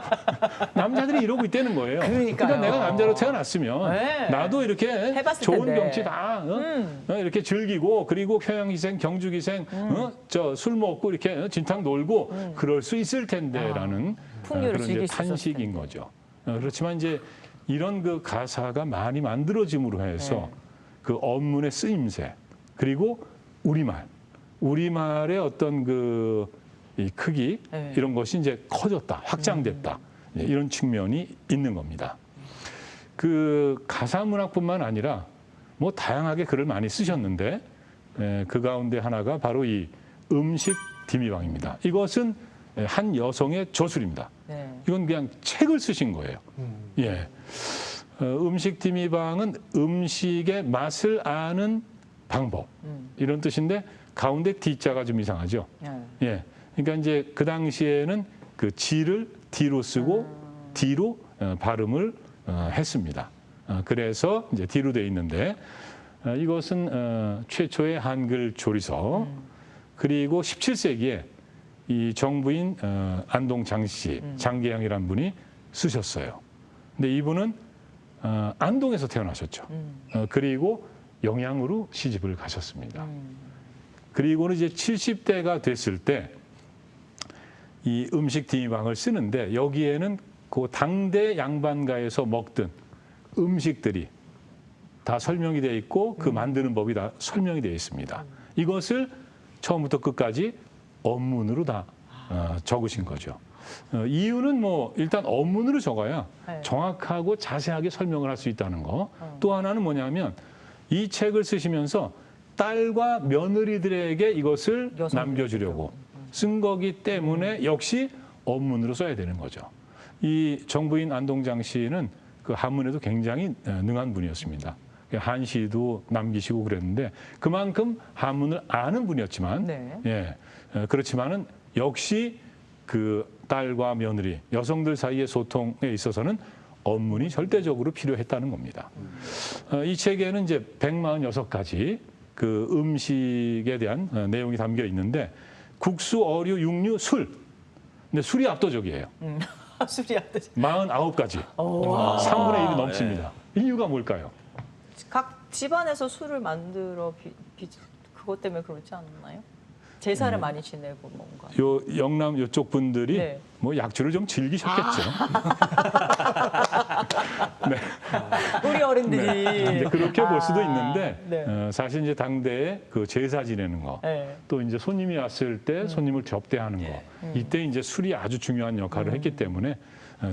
남자들이 이러고 있다는 거예요. 그러니까 내가 남자로 태어났으면 나도 이렇게 좋은 텐데. 경치 다 이렇게 즐기고 그리고 평양기생 경주기생 저 술 먹고 이렇게 진탕 놀고 그럴 수 있을 텐데라는 풍요를 그런 이제 즐길 수 있었을 탄식인 거죠. 그렇지만 이제 이런 그 가사가 많이 만들어짐으로 해서 그 언문의 쓰임새 그리고 우리말의 어떤 그 이 크기 이런 것이 이제 커졌다, 확장됐다 이런 측면이 있는 겁니다. 그 가사 문학뿐만 아니라 뭐 다양하게 글을 많이 쓰셨는데 그 가운데 하나가 바로 이 음식 디미방입니다. 이것은 한 여성의 저술입니다. 이건 그냥 책을 쓰신 거예요. 예. 음식 디미방은 음식의 맛을 아는 방법 이런 뜻인데 가운데 D자가 좀 이상하죠. 예. 그러니까 이제 그 당시에는 그 G를 D로 쓰고 D로 발음을 했습니다. 그래서 이제 D로 돼 있는데 이것은 최초의 한글 조리서 그리고 17세기에 이 정부인 안동 장씨 장계양이라는 분이 쓰셨어요. 근데 이분은 안동에서 태어나셨죠. 그리고 영양으로 시집을 가셨습니다. 그리고는 이제 70대가 됐을 때 이 음식 디미방을 쓰는데 여기에는 그 당대 양반가에서 먹던 음식들이 다 설명이 되어 있고 그 만드는 법이 다 설명이 되어 있습니다. 이것을 처음부터 끝까지 언문으로 다 적으신 거죠. 이유는 뭐 일단 어문으로 적어야 네. 정확하고 자세하게 설명을 할 수 있다는 거. 또 하나는 뭐냐면 이 책을 쓰시면서 딸과 며느리들에게 이것을 여성들에게도. 남겨주려고 쓴 거기 때문에 역시 어문으로 써야 되는 거죠. 이 정부인 안동장 씨는 그 한문에도 굉장히 능한 분이었습니다. 한시도 남기시고 그랬는데 그만큼 한문을 아는 분이었지만 네. 예, 그렇지만은 역시 그 딸과 며느리, 여성들 사이의 소통에 있어서는 어문이 절대적으로 필요했다는 겁니다. 이 책에는 이제 146가지 그 음식에 대한 내용이 담겨 있는데 국수, 어류, 육류, 술. 근데 술이 압도적이에요. 술이 어떠지? 49가지. 3분의 1이 넘습니다. 이유가 뭘까요? 각 집안에서 술을 만들어 그것 때문에 그렇지 않나요? 제사를 많이 지내고 뭔가. 요 영남 이쪽 분들이 네. 뭐 약주를 좀 즐기셨겠죠. 우리 어른들이 이제 그렇게 볼 수도 있는데 네. 사실 이제 당대에 그 제사 지내는 거, 네. 또 이제 손님이 왔을 때 손님을 접대하는 거, 이때 이제 술이 아주 중요한 역할을 했기 때문에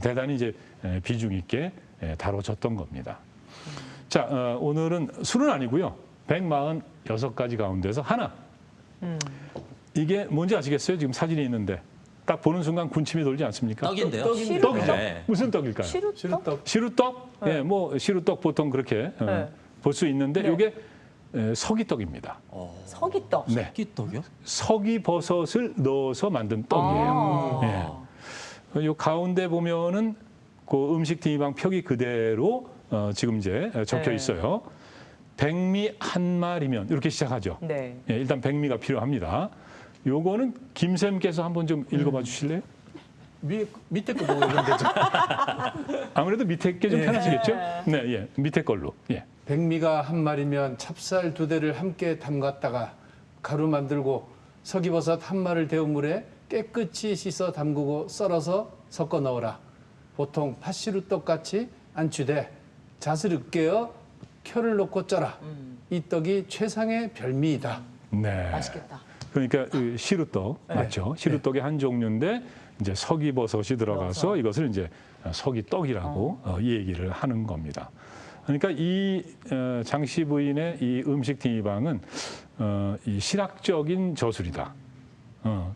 대단히 이제 비중 있게 다뤄졌던 겁니다. 자, 오늘은 술은 아니고요. 146가지 가운데서 하나. 이게 뭔지 아시겠어요? 지금 사진이 있는데 딱 보는 순간 군침이 돌지 않습니까? 떡인데요. 떡이죠. 떡이죠. 네. 무슨 떡일까요? 시루떡? 시루떡? 예, 뭐 시루떡 보통 그렇게 네. 볼 수 있는데 네. 이게 서기떡입니다. 서기떡. 네, 끼떡이요? 서기버섯을 넣어서 만든 떡이에요. 예. 요 가운데 보면은 그 음식 디니방 표기 그대로 지금 이제 적혀 네. 있어요. 백미 한 마리면 이렇게 시작하죠. 네. 예, 일단 백미가 필요합니다. 요거는 김쌤께서 한번 좀 읽어봐 주실래요? 밑에 거 보고 이러면 되죠. 아무래도 밑에 게 좀 예. 편하시겠죠? 네, 예, 밑에 걸로. 예. 백미가 한 마리면 찹쌀 2대를 함께 담갔다가 가루 만들고 서기버섯 한 마리를 데운 물에 깨끗이 씻어 담그고 썰어서 섞어 넣어라. 보통 팥시루떡 같이 안취돼 잣을 으깨어 켜를 놓고 쪄라. 이 떡이 최상의 별미이다. 네. 맛있겠다. 그러니까 그 시루떡 맞죠? 시루떡의 한 종류인데 이제 서기버섯이 들어가서 이것을 이제 서기떡이라고 이 얘기를 하는 겁니다. 그러니까 이 장씨 부인의 이 음식 디니방은 이 실학적인 저술이다.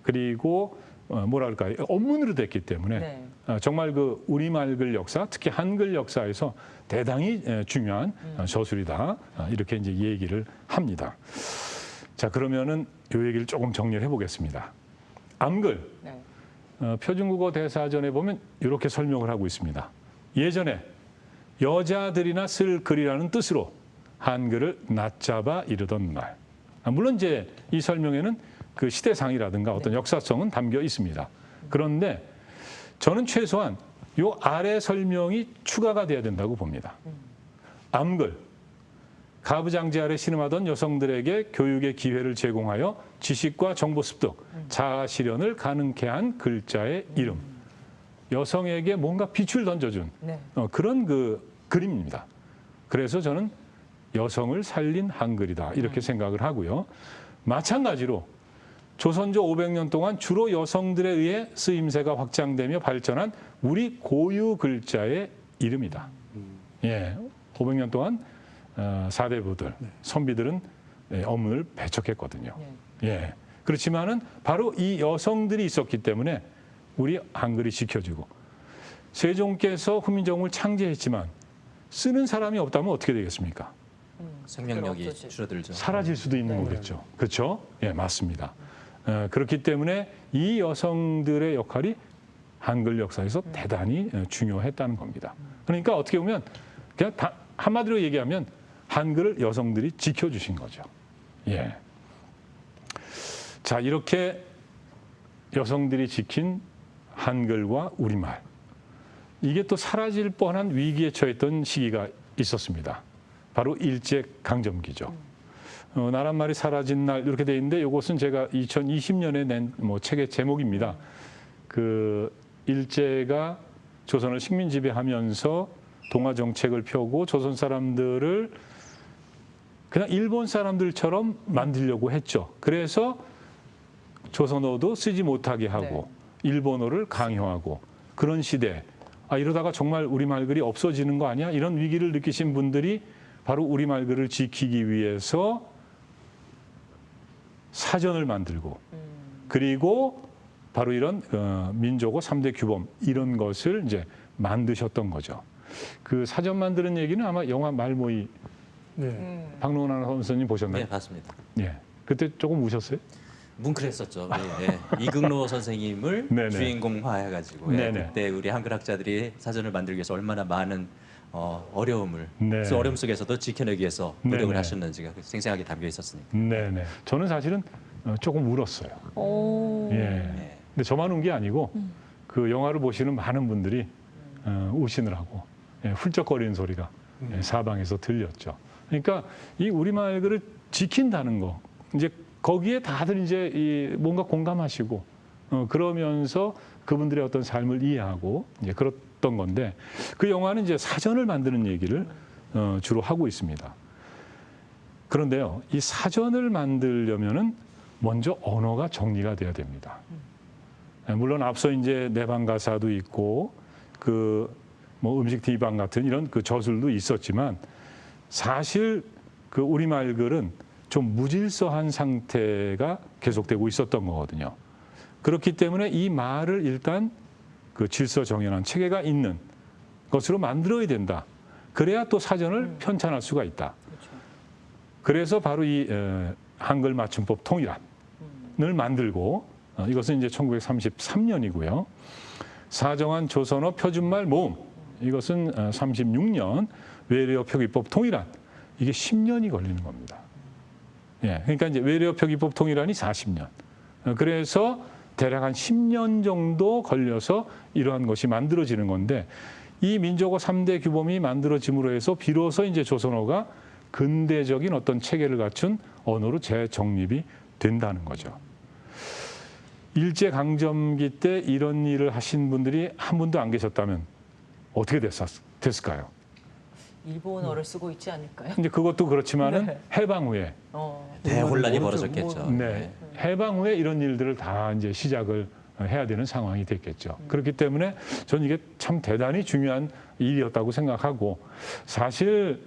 그리고 뭐랄까요? 언문으로 됐기 때문에 네. 정말 그 우리말 글 역사, 특히 한글 역사에서 대단히 중요한 저술이다. 이렇게 이제 얘기를 합니다. 자, 그러면은 요 얘기를 조금 정리를 해보겠습니다. 암글, 네. 표준국어 대사전에 보면 이렇게 설명을 하고 있습니다. 예전에 여자들이나 쓸 글이라는 뜻으로 한글을 낮잡아 이르던 말. 물론 이제 이 설명에는 그 시대상이라든가 어떤 역사성은 담겨 있습니다. 그런데 저는 최소한 요 아래 설명이 추가가 돼야 된다고 봅니다. 암글, 가부장제 아래 신음하던 여성들에게 교육의 기회를 제공하여 지식과 정보 습득, 자아 실현을 가능케 한 글자의 이름. 여성에게 뭔가 빛을 던져준 네. 그런 그 그림입니다. 그래서 저는 여성을 살린 한글이다 이렇게 생각을 하고요. 마찬가지로 조선조 500년 동안 주로 여성들에 의해 쓰임새가 확장되며 발전한 우리 고유 글자의 이름이다. 예, 500년 동안 사대부들, 선비들은 어문을 배척했거든요. 예, 그렇지만은 바로 이 여성들이 있었기 때문에 우리 한글이 지켜지고 세종께서 훈민정음을 창제했지만 쓰는 사람이 없다면 어떻게 되겠습니까? 생명력이 없어지죠. 줄어들죠. 사라질 수도 있는 거겠죠. 그렇죠? 예, 맞습니다. 그렇기 때문에 이 여성들의 역할이 한글 역사에서 대단히 중요했다는 겁니다. 그러니까 어떻게 보면 그냥 한마디로 얘기하면 한글을 여성들이 지켜주신 거죠. 예. 자, 이렇게 여성들이 지킨 한글과 우리말. 이게 또 사라질 뻔한 위기에 처했던 시기가 있었습니다. 바로 일제강점기죠. 나란말이 사라진 날 이렇게 돼 있는데 이것은 제가 2020년에 낸 뭐 책의 제목입니다. 그 일제가 조선을 식민 지배하면서 동아 정책을 펴고 조선 사람들을 그냥 일본 사람들처럼 만들려고 했죠. 그래서 조선어도 쓰지 못하게 하고 일본어를 강요하고 그런 시대, 이러다가 정말 우리말 글이 없어지는 거 아니야? 이런 위기를 느끼신 분들이 바로 우리말 글을 지키기 위해서 사전을 만들고 그리고 바로 이런 민족어 3대 규범 이런 것을 이제 만드셨던 거죠. 그 사전 만드는 얘기는 아마 영화 말모이 네. 박노원 아나운서님 보셨나요? 네, 봤습니다. 예. 그때 조금 우셨어요? 뭉클했었죠. 네. 이극노 선생님을 네네. 주인공화해가지고 네네. 그때 우리 한글학자들이 사전을 만들기 위해서 얼마나 많은 어려움을 네. 그 어려움 속에서도 지켜내기 위해서 노력을 네네. 하셨는지가 생생하게 담겨 있었으니까. 네네. 저는 사실은 조금 울었어요. 오. 예. 네. 근데 저만 운 게 아니고 그 영화를 보시는 많은 분들이 우시느라고 훌쩍거리는 소리가 사방에서 들렸죠. 그러니까 이 우리말 글을 지킨다는 거 이제 거기에 다들 이제 뭔가 공감하시고 그러면서 그분들의 어떤 삶을 이해하고 이제 그랬던 건데 그 영화는 이제 사전을 만드는 얘기를 주로 하고 있습니다. 그런데요, 이 사전을 만들려면은 먼저 언어가 정리가 돼야 됩니다. 물론 앞서 이제 내방 가사도 있고 그 뭐 음식 디방 같은 이런 그 저술도 있었지만 사실 그 우리말 글은 좀 무질서한 상태가 계속되고 있었던 거거든요. 그렇기 때문에 이 말을 일단 그 질서 정연한 체계가 있는 것으로 만들어야 된다. 그래야 또 사전을 편찬할 수가 있다. 그래서 바로 이 한글 맞춤법 통일안을 만들고 이것은 이제 1933년이고요. 사정한 조선어 표준말 모음 이것은 36년 외래어 표기법 통일안 이게 10년이 걸리는 겁니다. 예, 그러니까 이제 외래어 표기법 통일안이 40년. 그래서 대략 한 10년 정도 걸려서 이러한 것이 만들어지는 건데 이 민족어 3대 규범이 만들어짐으로 해서 비로소 이제 조선어가 근대적인 어떤 체계를 갖춘 언어로 재정립이 된다는 거죠. 일제강점기 때 이런 일을 하신 분들이 한 분도 안 계셨다면 어떻게 됐을까요? 일본어를 쓰고 있지 않을까요? 이제 그것도 그렇지만은 네. 해방 후에 대혼란이 모르죠. 벌어졌겠죠. 네. 해방 후에 이런 일들을 다 이제 시작을 해야 되는 상황이 됐겠죠. 그렇기 때문에 저는 이게 참 대단히 중요한 일이었다고 생각하고 사실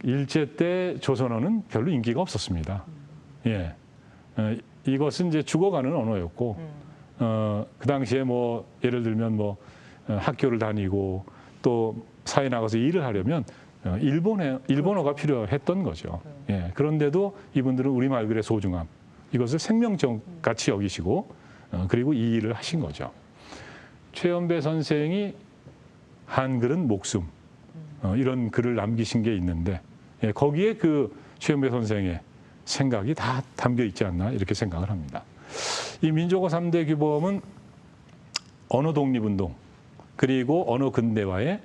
일제 때 조선어는 별로 인기가 없었습니다. 예. 이것은 이제 죽어가는 언어였고 그 당시에 뭐 예를 들면 뭐 학교를 다니고 또 사회 나가서 일을 하려면 일본어가 필요했던 거죠. 예. 그런데도 이분들은 우리말 글의 소중함 이것을 생명적 같이 여기시고 그리고 이 일을 하신 거죠. 최연배 선생이 한글은 목숨 이런 글을 남기신 게 있는데 거기에 그 최연배 선생의 생각이 다 담겨 있지 않나 이렇게 생각을 합니다. 이 민족어 3대 규범은 언어 독립운동 그리고 언어 근대화의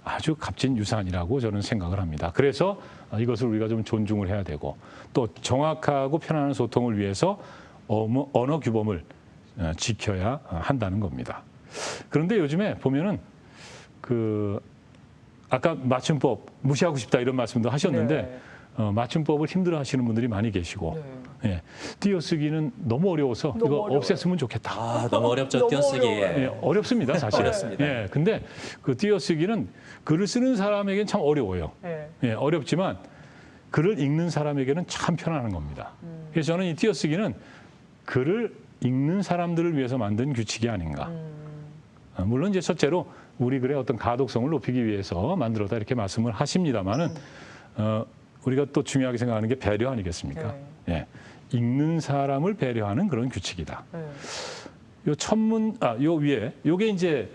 아주 값진 유산이라고 저는 생각을 합니다. 그래서 이것을 우리가 좀 존중을 해야 되고 또 정확하고 편안한 소통을 위해서 언어 규범을 지켜야 한다는 겁니다. 그런데 요즘에 보면은 그 아까 맞춤법 무시하고 싶다 이런 말씀도 하셨는데 맞춤법을 힘들어하시는 분들이 많이 계시고 예, 띄어쓰기는 너무 어려워서 이거 어려워요. 없앴으면 좋겠다. 너무 어렵죠. 너무 띄어쓰기. 어려워요. 예, 어렵습니다, 사실. 어렵습니다. 예, 근데 그 띄어쓰기는 글을 쓰는 사람에게는 참 어려워요. 네. 예, 어렵지만 글을 읽는 사람에게는 참 편안한 겁니다. 그래서 저는 이 띄어쓰기는 글을 읽는 사람들을 위해서 만든 규칙이 아닌가. 물론 이제 첫째로 우리 글의 어떤 가독성을 높이기 위해서 만들었다 이렇게 말씀을 하십니다만은 우리가 또 중요하게 생각하는 게 배려 아니겠습니까? 예, 읽는 사람을 배려하는 그런 규칙이다. 요 천문 요 위에 요게 이제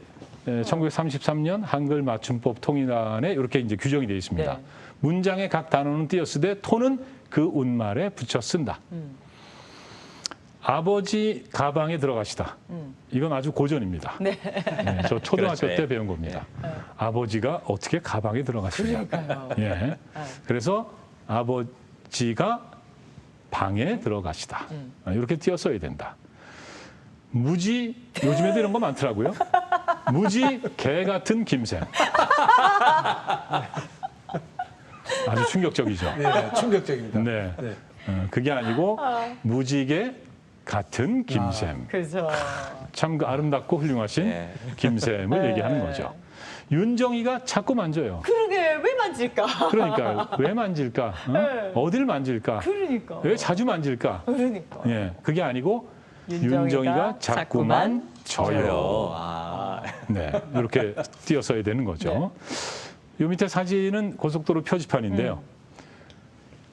1933년 한글 맞춤법 통일안에 이렇게 이제 규정이 되어 있습니다. 네. 문장의 각 단어는 띄어쓰되 톤은 그 운말에 붙여 쓴다. 아버지 가방에 들어가시다. 이건 아주 고전입니다. 네, 저 초등학교 그렇죠. 때 배운 겁니다. 아버지가 어떻게 가방에 들어가시냐. 그러니까요. 예. 그래서 아버지가 방에 들어가시다. 이렇게 띄어써야 된다. 무지 요즘에도 이런 거 많더라고요. 무지 개 같은 김샘. 아주 충격적이죠. 네, 충격적입니다. 네. 네. 그게 아니고 무지개 같은 김샘. 그래서 참 그 아름답고 훌륭하신 네. 김샘을 네. 얘기하는 거죠. 윤정이가 자꾸 만져요. 그러게 왜 만질까? 그러니까 왜 만질까? 어? 네. 어딜 만질까? 그러니까. 왜 자주 만질까? 그러니까. 예, 그게 아니고 윤정이가 윤정이가 자꾸만 저요. 져요. 아. 네, 이렇게 띄어써야 되는 거죠. 요 밑에 사진은 고속도로 표지판인데요.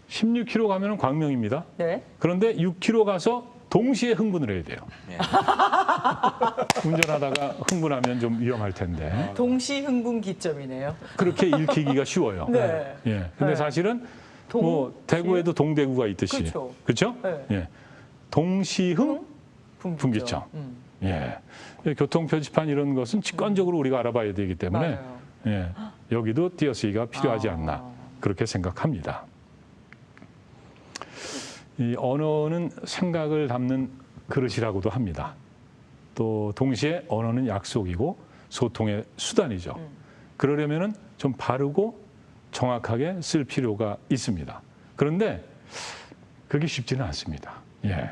16km 가면 광명입니다. 네. 그런데 6km 가서 동시에 흥분을 해야 돼요. 네. 운전하다가 흥분하면 좀 위험할 텐데 동시 흥분 기점이네요. 그렇게 읽히기가 쉬워요. 네. 예. 근데 네. 사실은 동- 뭐 대구에도 동대구가 있듯이 그렇죠. 그렇죠? 네. 예. 동시흥 분기점. 분기점. 예. 교통 표지판 이런 것은 직관적으로 우리가 알아봐야 되기 때문에 맞아요. 예. 여기도 띄어쓰기가 필요하지 아. 않나 그렇게 생각합니다. 이 언어는 생각을 담는 그릇이라고도 합니다. 또 동시에 언어는 약속이고 소통의 수단이죠. 그러려면은 좀 바르고 정확하게 쓸 필요가 있습니다. 그런데 그게 쉽지는 않습니다. 예.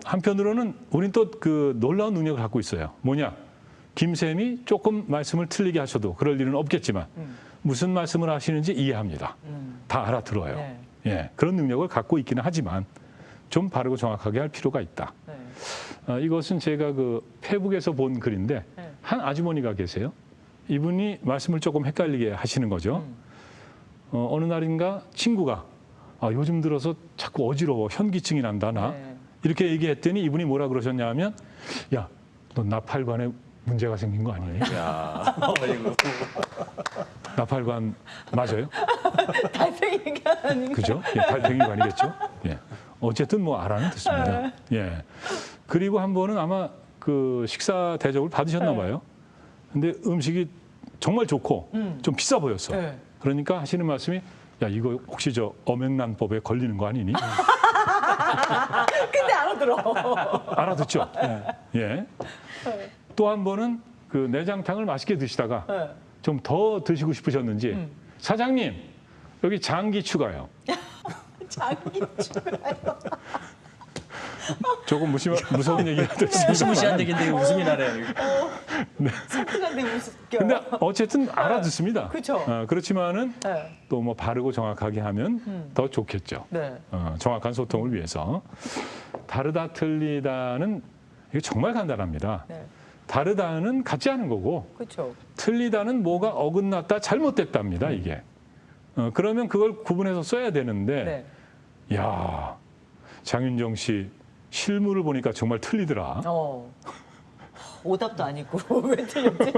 한편으로는 우린 또 그 놀라운 능력을 갖고 있어요. 뭐냐? 김샘이 조금 말씀을 틀리게 하셔도 그럴 일은 없겠지만 무슨 말씀을 하시는지 이해합니다. 다 알아들어요. 네. 예, 그런 능력을 갖고 있기는 하지만 좀 바르고 정확하게 할 필요가 있다. 네. 이것은 제가 그 페북에서 본 글인데 네. 한 아주머니가 계세요. 이분이 말씀을 조금 헷갈리게 하시는 거죠. 어느 날인가 친구가 요즘 들어서 자꾸 어지러워 현기증이 난다 나 네. 이렇게 얘기했더니 이분이 뭐라 그러셨냐면 야, 너 나팔관에 문제가 생긴 거 아니니? 야. 어이구. 나팔관 맞아요? 달팽이가 아닌가? 그죠? 예, 달팽이관이겠죠. 예. 어쨌든 뭐 알아는 듣습니다. 예. 그리고 한 번은 아마 그 식사 대접을 받으셨나 봐요. 근데 음식이 정말 좋고 좀 비싸 보였어. 네. 그러니까 하시는 말씀이 야, 이거 혹시 저 엄행란법에 걸리는 거 아니니? 근데 알아들어. 알아듣죠? 예. 또 한 번은 그 내장탕을 맛있게 드시다가 네. 좀 더 드시고 싶으셨는지 사장님 여기 장기 추가요. 자기 추가요. 조금 무서운 얘기가 됐습니다. 무시무시한 얘기인데 이거 웃음이 나네요. 섬뜩한데 웃겨. 근데 어쨌든 알아듣습니다. 그쵸. 그렇지만은 네. 또 뭐 바르고 정확하게 하면 더 좋겠죠. 네. 정확한 소통을 위해서. 다르다 틀리다는 이게 정말 간단합니다. 네. 다르다는 같지 않은 거고 그렇죠. 틀리다는 뭐가 어긋났다 잘못됐답니다. 이게. 그러면 그걸 구분해서 써야 되는데 네. 야 장윤정 씨 실물을 보니까 정말 틀리더라. 오답도 아니고 왜 틀렸지?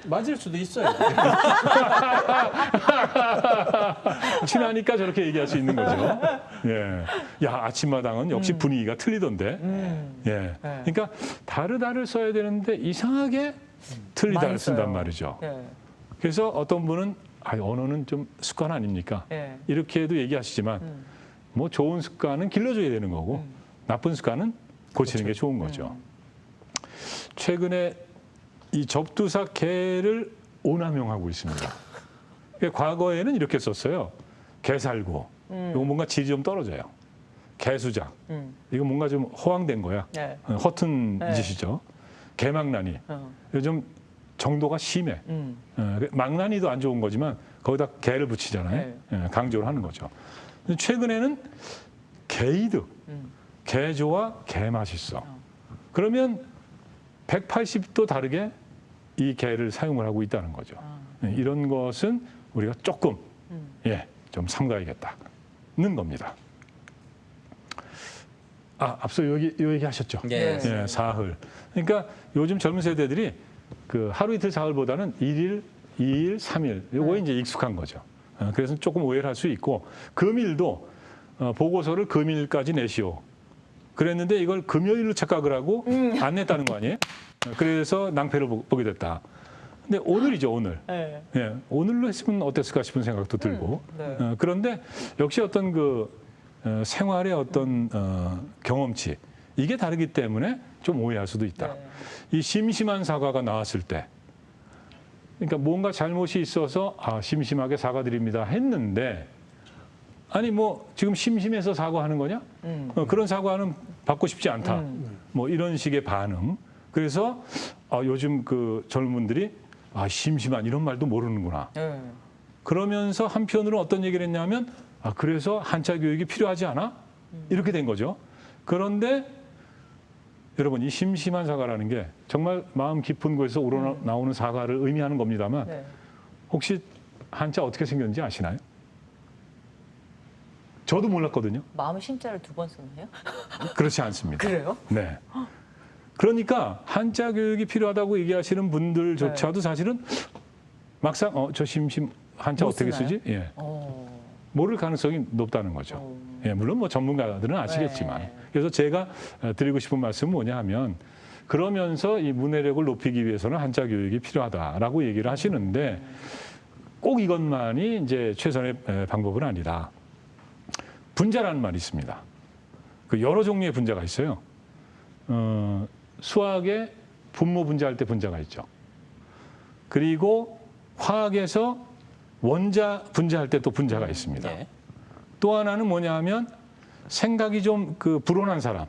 맞을 수도 있어요. 친하니까 저렇게 얘기할 수 있는 거죠. 예. 야, 아침마당은 역시 분위기가 틀리던데. 예. 그러니까 다르다를 써야 되는데 이상하게 틀리다를 많이 써요. 쓴단 말이죠. 네. 그래서 어떤 분은 언어는 좀 습관 아닙니까? 네. 이렇게도 얘기하시지만 뭐 좋은 습관은 길러줘야 되는 거고 나쁜 습관은 고치는 게 좋은 거죠. 최근에 이 접두사 개를 오남용하고 있습니다. 과거에는 이렇게 썼어요. 개살구. 이거 뭔가 질이 좀 떨어져요. 개수작. 이거 뭔가 좀 허황된 거야. 네. 허튼 네. 짓이죠. 개망나니. 요즘 정도가 심해. 망나니도 안 좋은 거지만 거기다 개를 붙이잖아요. 예, 강조를 하는 거죠. 근데 최근에는 개이득. 개 좋아, 개 맛있어. 그러면 180도 다르게 이 개를 사용을 하고 있다는 거죠. 이런 것은 우리가 조금 좀 삼가야겠다는 겁니다. 앞서 요 얘기 하셨죠. 예. 예, 사흘. 그러니까 요즘 젊은 세대들이 그 하루 이틀 사흘보다는 1일, 2일, 3일 요거에 이제 익숙한 거죠. 그래서 조금 오해를 할 수 있고 금일도 보고서를 금일까지 내시오. 그랬는데 이걸 금요일로 착각을 하고 안 냈다는 거 아니에요? 그래서 낭패를 보게 됐다. 근데 오늘이죠, 오늘. 네. 예, 오늘로 했으면 어땠을까 싶은 생각도 들고. 네. 그런데 역시 어떤 그 생활의 어떤 경험치 이게 다르기 때문에 좀 오해할 수도 있다. 네. 이 심심한 사과가 나왔을 때, 그러니까 뭔가 잘못이 있어서 심심하게 사과드립니다 했는데 아니 뭐 지금 심심해서 사과하는 거냐? 그런 사과는 받고 싶지 않다. 뭐 이런 식의 반응. 그래서 요즘 그 젊은들이 심심한 이런 말도 모르는구나. 그러면서 한편으로 어떤 얘기를 했냐면 그래서 한자 교육이 필요하지 않아? 이렇게 된 거죠. 그런데 여러분 이 심심한 사과라는 게 정말 마음 깊은 곳에서 우러나오는 사과를 의미하는 겁니다만 네. 혹시 한자 어떻게 생겼는지 아시나요? 저도 몰랐거든요. 마음 심자를 2번 쓰나요? 그렇지 않습니다. 그래요? 네. 그러니까 한자 교육이 필요하다고 얘기하시는 분들조차도 사실은 막상 저 심심 한자 못 어떻게 쓰나요? 쓰지? 예. 모를 가능성이 높다는 거죠. 예, 물론 뭐 전문가들은 아시겠지만. 네. 그래서 제가 드리고 싶은 말씀은 뭐냐 하면 그러면서 이 문해력을 높이기 위해서는 한자 교육이 필요하다라고 얘기를 하시는데 꼭 이것만이 이제 최선의 방법은 아니다. 분자라는 말이 있습니다. 그 여러 종류의 분자가 있어요. 수학에 분모 분자할 때 분자가 있죠. 그리고 화학에서 원자 분자할 때 또 분자가 있습니다. 네. 또 하나는 뭐냐 하면 생각이 좀 그 불온한 사람.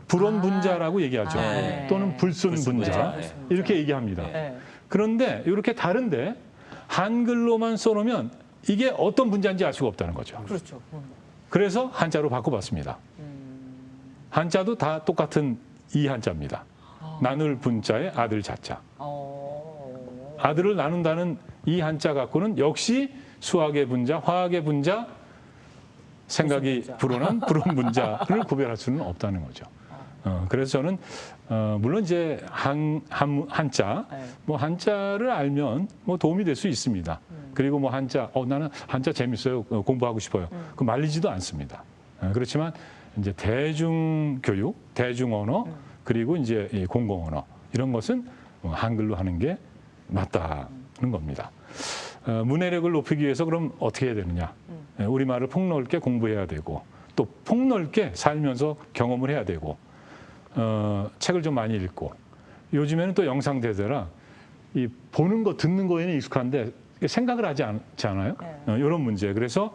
불온 분자라고 얘기하죠. 네. 또는 불순 불순 분자. 분자. 이렇게 얘기합니다. 네. 그런데 이렇게 다른데 한글로만 써놓으면 이게 어떤 분자인지 알 수가 없다는 거죠. 그렇죠. 그래서 한자로 바꿔봤습니다. 한자도 다 똑같은 이 한자입니다. 나눌 분자의 아들 자자. 아들을 나눈다는 이 한자 갖고는 역시 수학의 분자, 화학의 분자, 생각이 분자. 불온한 불온 분자를 구별할 수는 없다는 거죠. 그래서 저는 물론 이제 한자, 네. 뭐 한자를 알면 뭐 도움이 될 수 있습니다. 그리고 뭐 한자, 나는 한자 재밌어요, 공부하고 싶어요. 그 말리지도 않습니다. 그렇지만 이제 대중교육, 대중언어, 그리고 이제 이 공공언어 이런 것은 한글로 하는 게 맞다는 겁니다. 문해력을 높이기 위해서 그럼 어떻게 해야 되느냐? 우리말을 폭넓게 공부해야 되고 또 폭넓게 살면서 경험을 해야 되고 책을 좀 많이 읽고 요즘에는 또 영상 대세라 이 보는 거 듣는 거에는 익숙한데 생각을 하지 않지 않아요? 이런 문제. 그래서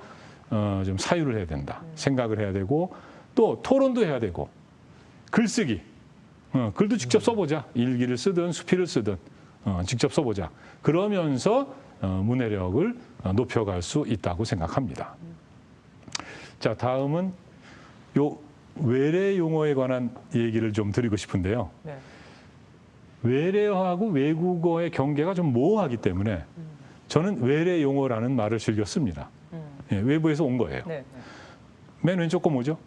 좀 사유를 해야 된다. 생각을 해야 되고 또 토론도 해야 되고 글쓰기. 글도 직접 써보자. 일기를 쓰든 수필을 쓰든 직접 써보자. 그러면서 문해력을 높여갈 수 있다고 생각합니다. 자, 다음은 요 외래 용어에 관한 얘기를 좀 드리고 싶은데요. 네. 외래어하고 외국어의 경계가 좀 모호하기 때문에 저는 외래 용어라는 말을 즐겨 씁니다. 예, 외부에서 온 거예요. 네. 맨 왼쪽 거 뭐죠?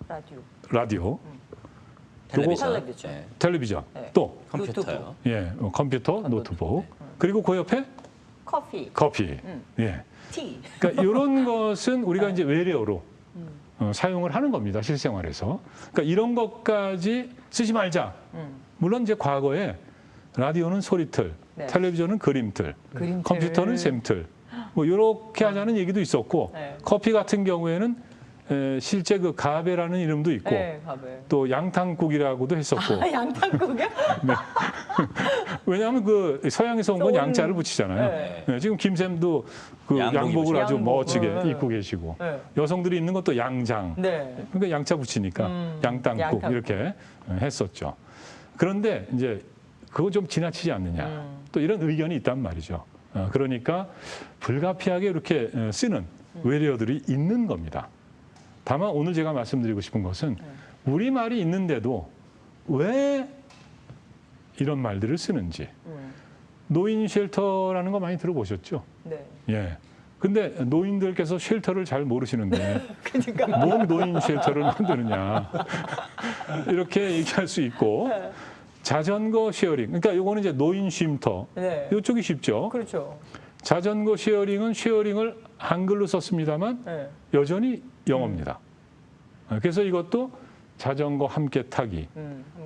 라디오. 라디오, 텔레비전, 텔레비전. 네. 텔레비전, 네. 또 컴퓨터요. 예, 컴퓨터, 노트북, 네. 그리고 그 옆에 커피. 커피. 예. 티. 그러니까 이런 것은 우리가 이제 외래어로 사용을 하는 겁니다. 실생활에서. 그러니까 이런 것까지 쓰지 말자. 물론 이제 과거에 라디오는 소리틀, 네. 텔레비전은 그림틀, 그림틀. 컴퓨터는 샘틀. 뭐 이렇게 하자는 얘기도 있었고 네. 커피 같은 경우에는 실제 그 가베라는 이름도 있고 네, 가베. 또 양탕국이라고도 했었고 양탄국이요? 왜냐하면 그 서양에서 온 건 저 양자를 오늘- 붙이잖아요. 네. 네, 지금 김샘도 그 양복 양복을 아주 양복. 멋지게 네. 입고 계시고 네. 여성들이 입는 것도 양장. 네. 그러니까 양자 붙이니까 양땅국 양땅국. 이렇게 했었죠. 그런데 이제 그거 좀 지나치지 않느냐. 또 이런 의견이 있단 말이죠. 그러니까 불가피하게 이렇게 쓰는 외래어들이 있는 겁니다. 다만 오늘 제가 말씀드리고 싶은 것은 우리말이 있는데도 왜 이런 말들을 쓰는지. 노인 쉘터라는 거 많이 들어보셨죠? 네. 예. 근데 노인들께서 쉘터를 잘 모르시는데 그러니까. 뭔 노인 쉘터를 만드느냐 이렇게 얘기할 수 있고 자전거 쉐어링 그러니까 이거는 이제 노인 쉼터 네. 이쪽이 쉽죠. 그렇죠. 자전거 쉐어링은 쉐어링을 한글로 썼습니다만 네. 여전히 영어입니다. 그래서 이것도 자전거 함께 타기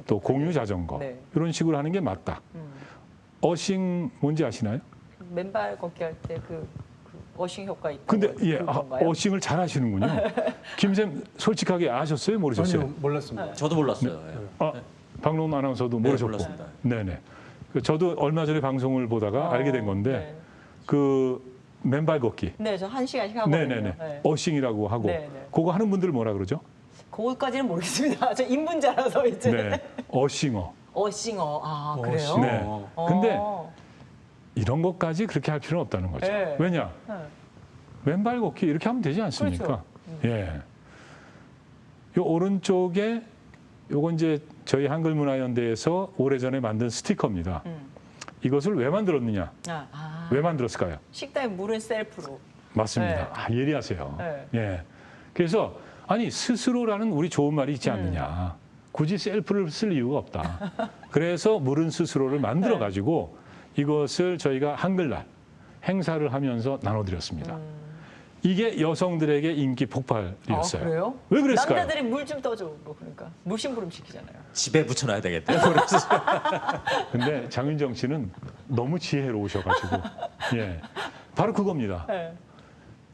또 공유 자전거 네. 이런 식으로 하는 게 맞다. 어싱 뭔지 아시나요? 맨발 걷기 할 때 그 어싱 효과 있다고. 근데 예, 그건가요? 어싱을 잘 하시는군요. 김쌤 솔직하게 아셨어요? 모르셨어요? 전혀 몰랐습니다. 저도 몰랐어요. 예. 박노은 아나운서도 네, 모르셨고. 몰랐습니다. 네네. 저도 얼마 전에 방송을 보다가 알게 된 건데 네. 그 맨발 걷기. 네, 저 1시간씩 하거든요. 네네네. 네. 어싱이라고 하고. 네네. 그거 하는 분들 뭐라 그러죠? 그거까지는 모르겠습니다. 저 입문자라서 이제. 네. 어싱어. 어싱어. 아, 그래요? 네. 어. 근데 이런 것까지 그렇게 할 필요는 없다는 거죠. 네. 왜냐? 네. 맨발 걷기 이렇게 하면 되지 않습니까? 그렇죠. 예. 요 오른쪽에 요건 이제 저희 한글문화연대에서 오래전에 만든 스티커입니다. 이것을 왜 만들었느냐? 왜 만들었을까요? 식당에 물은 셀프로. 맞습니다. 네. 아, 예리하세요. 네. 예. 그래서 아니 스스로라는 우리 좋은 말이 있지 않느냐. 굳이 셀프를 쓸 이유가 없다. 그래서 물은 스스로를 만들어 가지고 이것을 저희가 한글날 행사를 하면서 나눠드렸습니다. 이게 여성들에게 인기 폭발이었어요. 아, 그래요? 왜 그랬을까요? 남자들이 물 좀 떠줘. 그러니까 물심부름 시키잖아요. 집에 붙여놔야 되겠대요. 그래서 근데 장윤정 씨는 너무 지혜로우셔가지고 예, 바로 그겁니다. 네.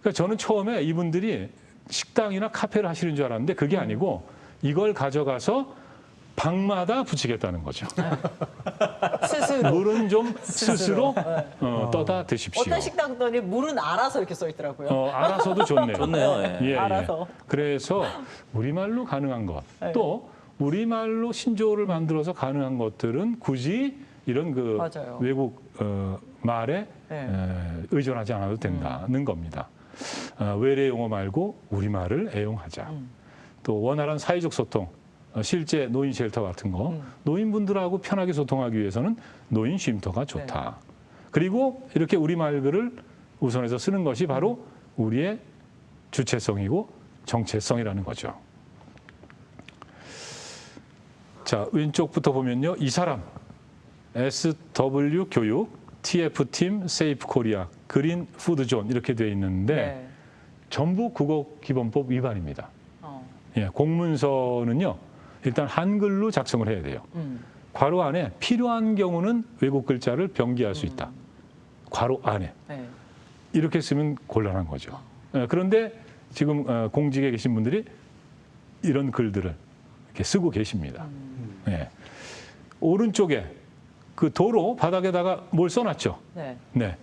그러니까 저는 처음에 이분들이 식당이나 카페를 하시는 줄 알았는데 그게 아니고 이걸 가져가서 방마다 붙이겠다는 거죠. 스스로. 물은 좀 스스로 네. 떠다 드십시오. 어떤 식당 갔더니 물은 알아서 이렇게 써 있더라고요. 알아서도 좋네요. 좋네요. 예. 예, 예. 알아서. 그래서 우리말로 가능한 것, 네. 또 우리말로 신조어를 만들어서 가능한 것들은 굳이 이런 그 맞아요. 외국 말에 네. 의존하지 않아도 된다는 겁니다. 외래 용어 말고 우리말을 애용하자. 또 원활한 사회적 소통, 실제 노인 쉘터 같은 거, 노인분들하고 편하게 소통하기 위해서는 노인 쉼터가 좋다. 그리고 이렇게 우리말글을 우선해서 쓰는 것이 바로 우리의 주체성이고 정체성이라는 거죠. 자, 왼쪽부터 보면요. 이 사람, SW 교육, TF팀, 세이프 코리아, 그린 푸드존 이렇게 돼 있는데 네. 전부 국어기본법 위반입니다. 어. 예, 공문서는요. 일단 한글로 작성을 해야 돼요. 괄호 안에 필요한 경우는 외국 글자를 병기할 수 있다. 괄호 안에. 네. 이렇게 쓰면 곤란한 거죠. 그런데 지금 공직에 계신 분들이 이런 글들을 이렇게 쓰고 계십니다. 예. 오른쪽에 그 도로 바닥에다가 뭘 써놨죠. 네. 네.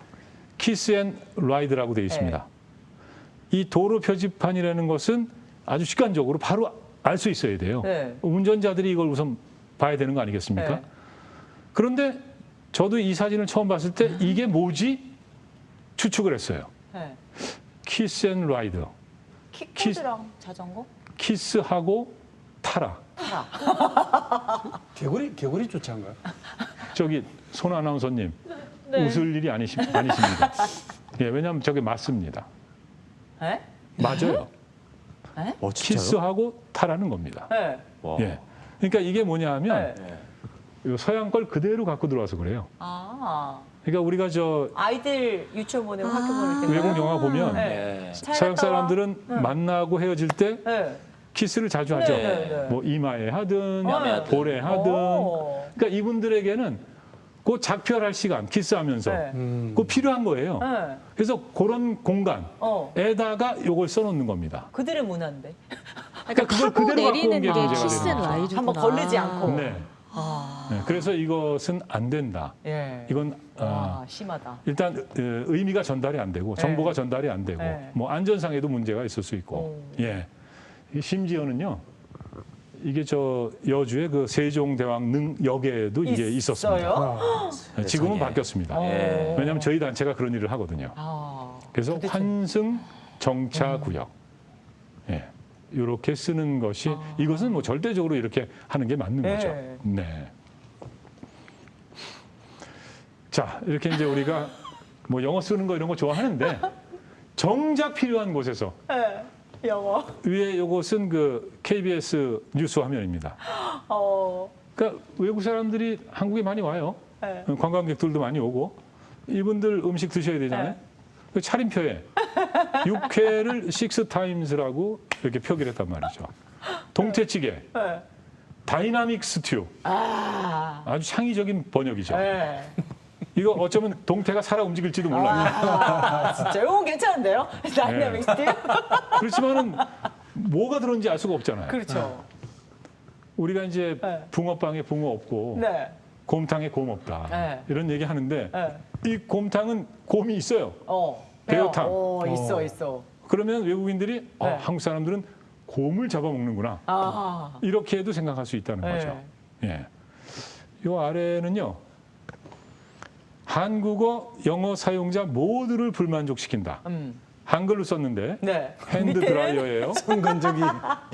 키스 앤 라이드라고 되어 있습니다. 이 도로 표지판이라는 것은 아주 직관적으로 바로 알 수 있어야 돼요. 네. 운전자들이 이걸 우선 봐야 되는 거 아니겠습니까? 네. 그런데 저도 이 사진을 처음 봤을 때 이게 뭐지? 추측을 했어요. 네. 키스 앤 라이드. 킥보드랑 자전거? 키스하고 타라. 개구리 쫓아인가요? 저기 손 아나운서님 네. 웃을 일이 아니십니다. 예, 왜냐하면 저게 맞습니다. 네? 맞아요. 진짜요? 키스하고 타라는 겁니다. 네. 와. 예. 그러니까 이게 뭐냐하면 네. 이 서양 걸 그대로 갖고 들어와서 그래요. 아. 그러니까 우리가 저 아이들 유치원 보내고 학교 보낼 때. 외국 영화 보면 네. 서양 사람들은 만나고 헤어질 때 네. 키스를 자주 하죠. 네, 네. 뭐 이마에 하든 뺨에 하든. 볼에 하든. 오. 그러니까 이분들에게는 그 작별할 시간 키스하면서 네. 그 필요한 거예요. 네. 그래서 그런 공간에다가 요걸 써놓는 겁니다. 그들의 문화인데. 그러니까 그걸 타고 그대로 갖고 온 내리는 게 게 문제가 키스 되는 앤 거죠. 라이드구나. 한번 걸르지 않고. 네. 아. 네, 그래서 이것은 안 된다. 예. 이건 와, 심하다. 일단 의미가 전달이 안 되고 정보가 전달이 안 되고 네. 뭐 안전상에도 문제가 있을 수 있고 오. 예 심지어는요 이게 저 여주의 그 세종대왕 능역에도 이게 있었습니다. 있어요? 지금은 세상에. 바뀌었습니다. 예. 왜냐하면 저희 단체가 그런 일을 하거든요. 아. 그래서 도대체. 환승 정차구역 예 이렇게 쓰는 것이 이것은 뭐 절대적으로 이렇게 하는 게 맞는 네. 거죠. 네. 자 이렇게 이제 우리가 뭐 영어 쓰는 거 이런 거 좋아하는데 정작 필요한 곳에서 네. 영어. 위에 이것은 그 KBS 뉴스 화면입니다. 그러니까 외국 사람들이 한국에 많이 와요. 네. 관광객들도 많이 오고 이분들 음식 드셔야 되잖아요. 네. 그 차림표에 육회를 식스타임스라고 이렇게 표기를 했단 말이죠. 동태찌개, 네. 다이나믹 스튜. 아. 아주 창의적인 번역이죠. 네. 이거 어쩌면 동태가 살아 움직일지도 몰라요. 아, 진짜 이거 괜찮은데요? 다이나믹 스틸? 그렇지만은 뭐가 들었는지 알 수가 없잖아요. 그렇죠. 우리가 이제 네. 붕어빵에 붕어 없고 네. 곰탕에 곰 없다. 네. 이런 얘기 하는데 네. 이 곰탕은 곰이 있어요. 배어탕. 있어. 그러면 외국인들이 네. 한국 사람들은 곰을 잡아먹는구나. 아, 이렇게도 생각할 수 있다는 네. 거죠. 예. 요 아래는요. 한국어, 영어 사용자 모두를 불만족시킨다. 한글로 썼는데 네. 핸드 드라이어예요. 손 건조기.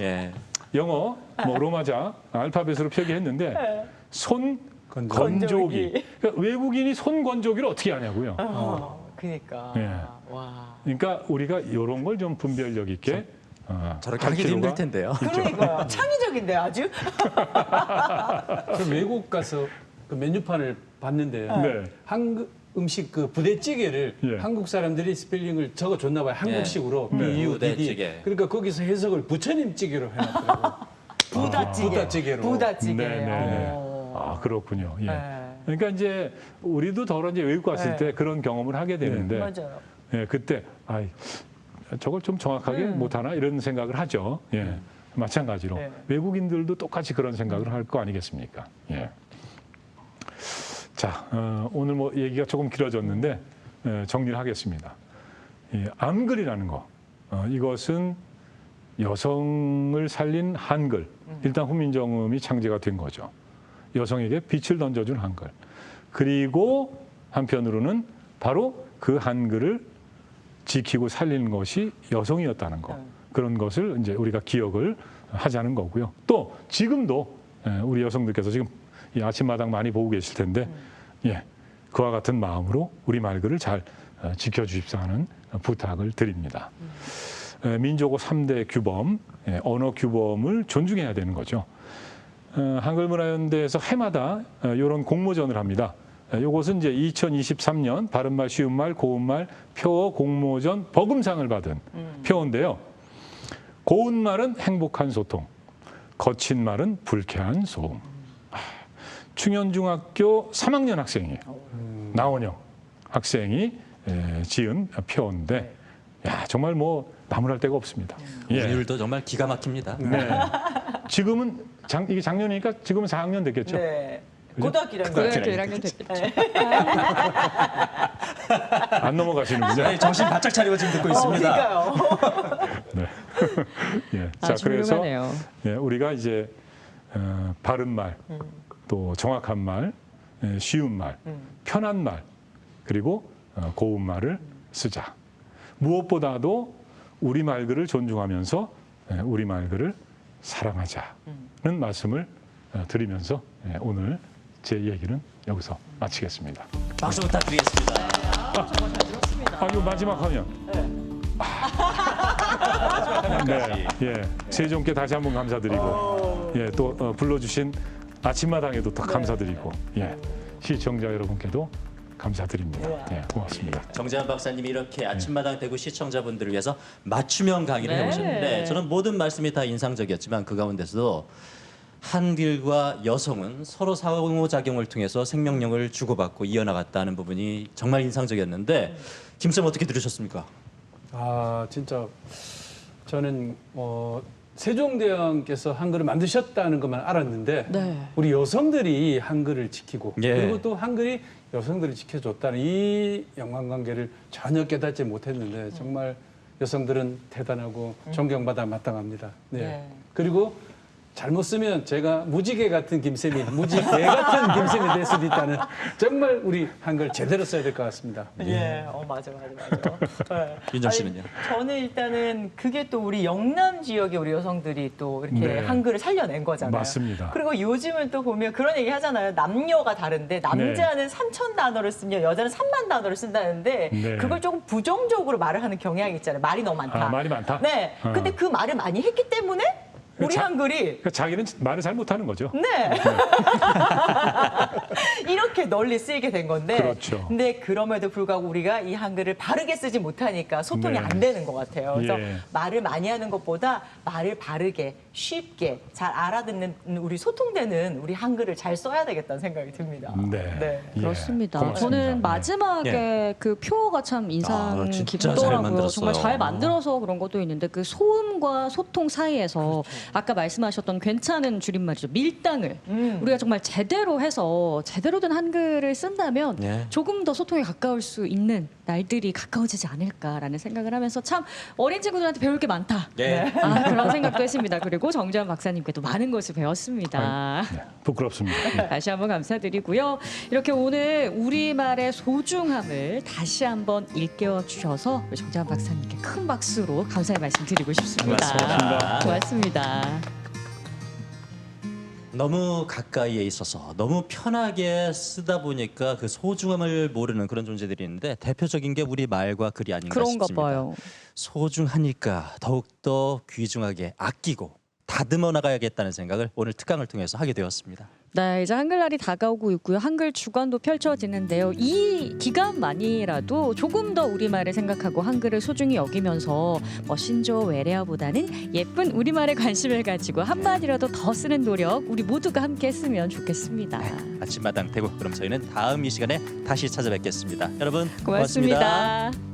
예. 영어, 뭐 로마자, 알파벳으로 표기했는데 네. 손 건조기. 건조기. 그러니까 외국인이 손 건조기를 어떻게 하냐고요. 그러니까. 예. 와. 그러니까 우리가 이런 걸 좀 분별력 있게 저렇게 할 하기도 필요가 힘들 텐데요. 그러니까요. 창의적인데 아주. 저 외국 가서 그 메뉴판을 봤는데 네. 한국 음식 그 부대찌개를 예. 한국 사람들이 스펠링을 적어줬나 봐요. 한국식으로 네. BUDD. 부대찌개. 그러니까 거기서 해석을 부처님 찌개로 해놨더라고. 부다찌개. 부다찌개로. 부다찌개. 네네. 어. 아 그렇군요. 예. 네. 그러니까 이제 우리도 더러 이제 외국 갔을 네. 때 그런 경험을 하게 되는데, 맞아요. 예, 그때 저걸 좀 정확하게 못하나 이런 생각을 하죠. 예. 마찬가지로 네. 외국인들도 똑같이 그런 생각을 할 거 아니겠습니까? 예. 자, 오늘 뭐 얘기가 조금 길어졌는데 정리를 하겠습니다. 이 안글이라는 거, 이것은 여성을 살린 한글. 일단 훈민정음이 창제가 된 거죠. 여성에게 빛을 던져준 한글. 그리고 한편으로는 바로 그 한글을 지키고 살리는 것이 여성이었다는 거. 그런 것을 이제 우리가 기억을 하자는 거고요. 또 지금도 우리 여성들께서 지금 이 아침마당 많이 보고 계실 텐데, 예, 그와 같은 마음으로 우리 말글을 잘 지켜주십사 하는 부탁을 드립니다. 민족어 3대 규범, 언어 규범을 존중해야 되는 거죠. 한글문화연대에서 해마다 이런 공모전을 합니다. 이것은 이제 2023년 바른말, 쉬운말, 고운말 표어 공모전 버금상을 받은 표어인데요. 고운 말은 행복한 소통, 거친 말은 불쾌한 소음. 충현중학교 3학년 학생이에요. 나원영 학생이 지은 표어인데, 야 정말 뭐 나무랄 데가 없습니다. 예. 운율도 정말 기가 막힙니다. 네. 지금은 이게 작년이니까 지금은 4학년 됐겠죠. 네. 그죠? 고등학교 1학년. 고등학교 1학년 됐겠죠. 안 넘어가시는군요. 네, 정신 바짝 차리고 지금 듣고 있습니다. 그러니까요. 네. 예. 자, 아주 그래서 훌륭하네요. 예, 우리가 이제 바른 말, 또 정확한 말, 쉬운 말, 편한 말, 그리고 고운 말을 쓰자. 무엇보다도 우리 말글을 존중하면서 우리 말글을 사랑하자는 말씀을 드리면서 오늘 제 얘기는 여기서 마치겠습니다. 박수 부탁드리겠습니다. 이거 마지막 화면. 네, 예, 세종께 다시 한번 감사드리고, 예, 또 불러주신 아침마당에도 또 감사드리고, 예, 시청자 여러분께도 감사드립니다. 예, 고맙습니다. 정재환 박사님이 이렇게 아침마당 대구 시청자분들을 위해서 맞춤형 강의를 네. 해오셨는데 저는 모든 말씀이 다 인상적이었지만 그 가운데서도 한글과 여성은 서로 상호작용을 통해서 생명력을 주고받고 이어나갔다는 부분이 정말 인상적이었는데 김 쌤 어떻게 들으셨습니까? 진짜 저는 세종대왕께서 한글을 만드셨다는 것만 알았는데 네. 우리 여성들이 한글을 지키고 예. 그리고 또 한글이 여성들을 지켜줬다는 이 연관관계를 전혀 깨닫지 못했는데 정말 여성들은 대단하고 존경받아 마땅합니다. 네. 네. 그리고 잘못 쓰면 제가 무지개 같은 김쌤이 무지개 같은 김쌤이 될 수도 있다는 정말 우리 한글 제대로 써야 될 것 같습니다. 예, 맞아. 네. 윤정 씨는요? 아니, 저는 일단은 그게 또 우리 영남 지역의 우리 여성들이 또 이렇게 네. 한글을 살려낸 거잖아요. 맞습니다. 그리고 요즘은 또 보면 그런 얘기 하잖아요. 남녀가 다른데 남자는 3,000 단어를 쓰며 여자는 3만 단어를 쓴다는데 네. 그걸 조금 부정적으로 말을 하는 경향이 있잖아요. 말이 너무 많다. 말이 많다? 네. 근데 그 말을 많이 했기 때문에 우리 한글이 그러니까 자기는 말을 잘 못하는 거죠. 네. 이렇게 널리 쓰이게 된 건데. 그렇죠. 근데 그럼에도 불구하고 우리가 이 한글을 바르게 쓰지 못하니까 소통이 네. 안 되는 것 같아요. 그래서 예. 말을 많이 하는 것보다 말을 바르게 쉽게 잘 알아듣는 우리 소통되는 우리 한글을 잘 써야 되겠다는 생각이 듭니다. 네. 예, 그렇습니다. 고맙습니다. 저는 네. 마지막에 그 표어가 참 인상 진짜 잘 깊더라고요. 만들었어요. 정말 잘 만들어서 그런 것도 있는데 그 소음과 소통 사이에서 아까 말씀하셨던 괜찮은 줄임말이죠. 밀당을 우리가 정말 제대로 해서 제대로 된 한글을 쓴다면 네. 조금 더 소통에 가까울 수 있는 날들이 가까워지지 않을까라는 생각을 하면서 참 어린 친구들한테 배울 게 많다. 네. 그런 생각도 했습니다. 그리고 정재환 박사님께도 많은 것을 배웠습니다. 네, 부끄럽습니다. 네. 다시 한번 감사드리고요. 이렇게 오늘 우리말의 소중함을 다시 한번 일깨워 주셔서 우리 정재환 박사님께 큰 박수로 감사의 말씀 드리고 싶습니다. 고맙습니다. 고맙습니다. 너무 가까이에 있어서 너무 편하게 쓰다 보니까 그 소중함을 모르는 그런 존재들이 있는데 대표적인 게 우리 말과 글이 아닌가 그런가 싶습니다. 봐요. 소중하니까 더욱더 귀중하게 아끼고 다듬어 나가야겠다는 생각을 오늘 특강을 통해서 하게 되었습니다. 네, 이제 한글날이 다가오고 있고요. 한글 주간도 펼쳐지는데요. 이 기간만이라도 조금 더 우리말을 생각하고 한글을 소중히 여기면서 신조어 외래어보다는 예쁜 우리말에 관심을 가지고 한마디라도 더 쓰는 노력 우리 모두가 함께 했으면 좋겠습니다. 아침마당 대구 그럼 저희는 다음 이 시간에 다시 찾아뵙겠습니다. 여러분 고맙습니다.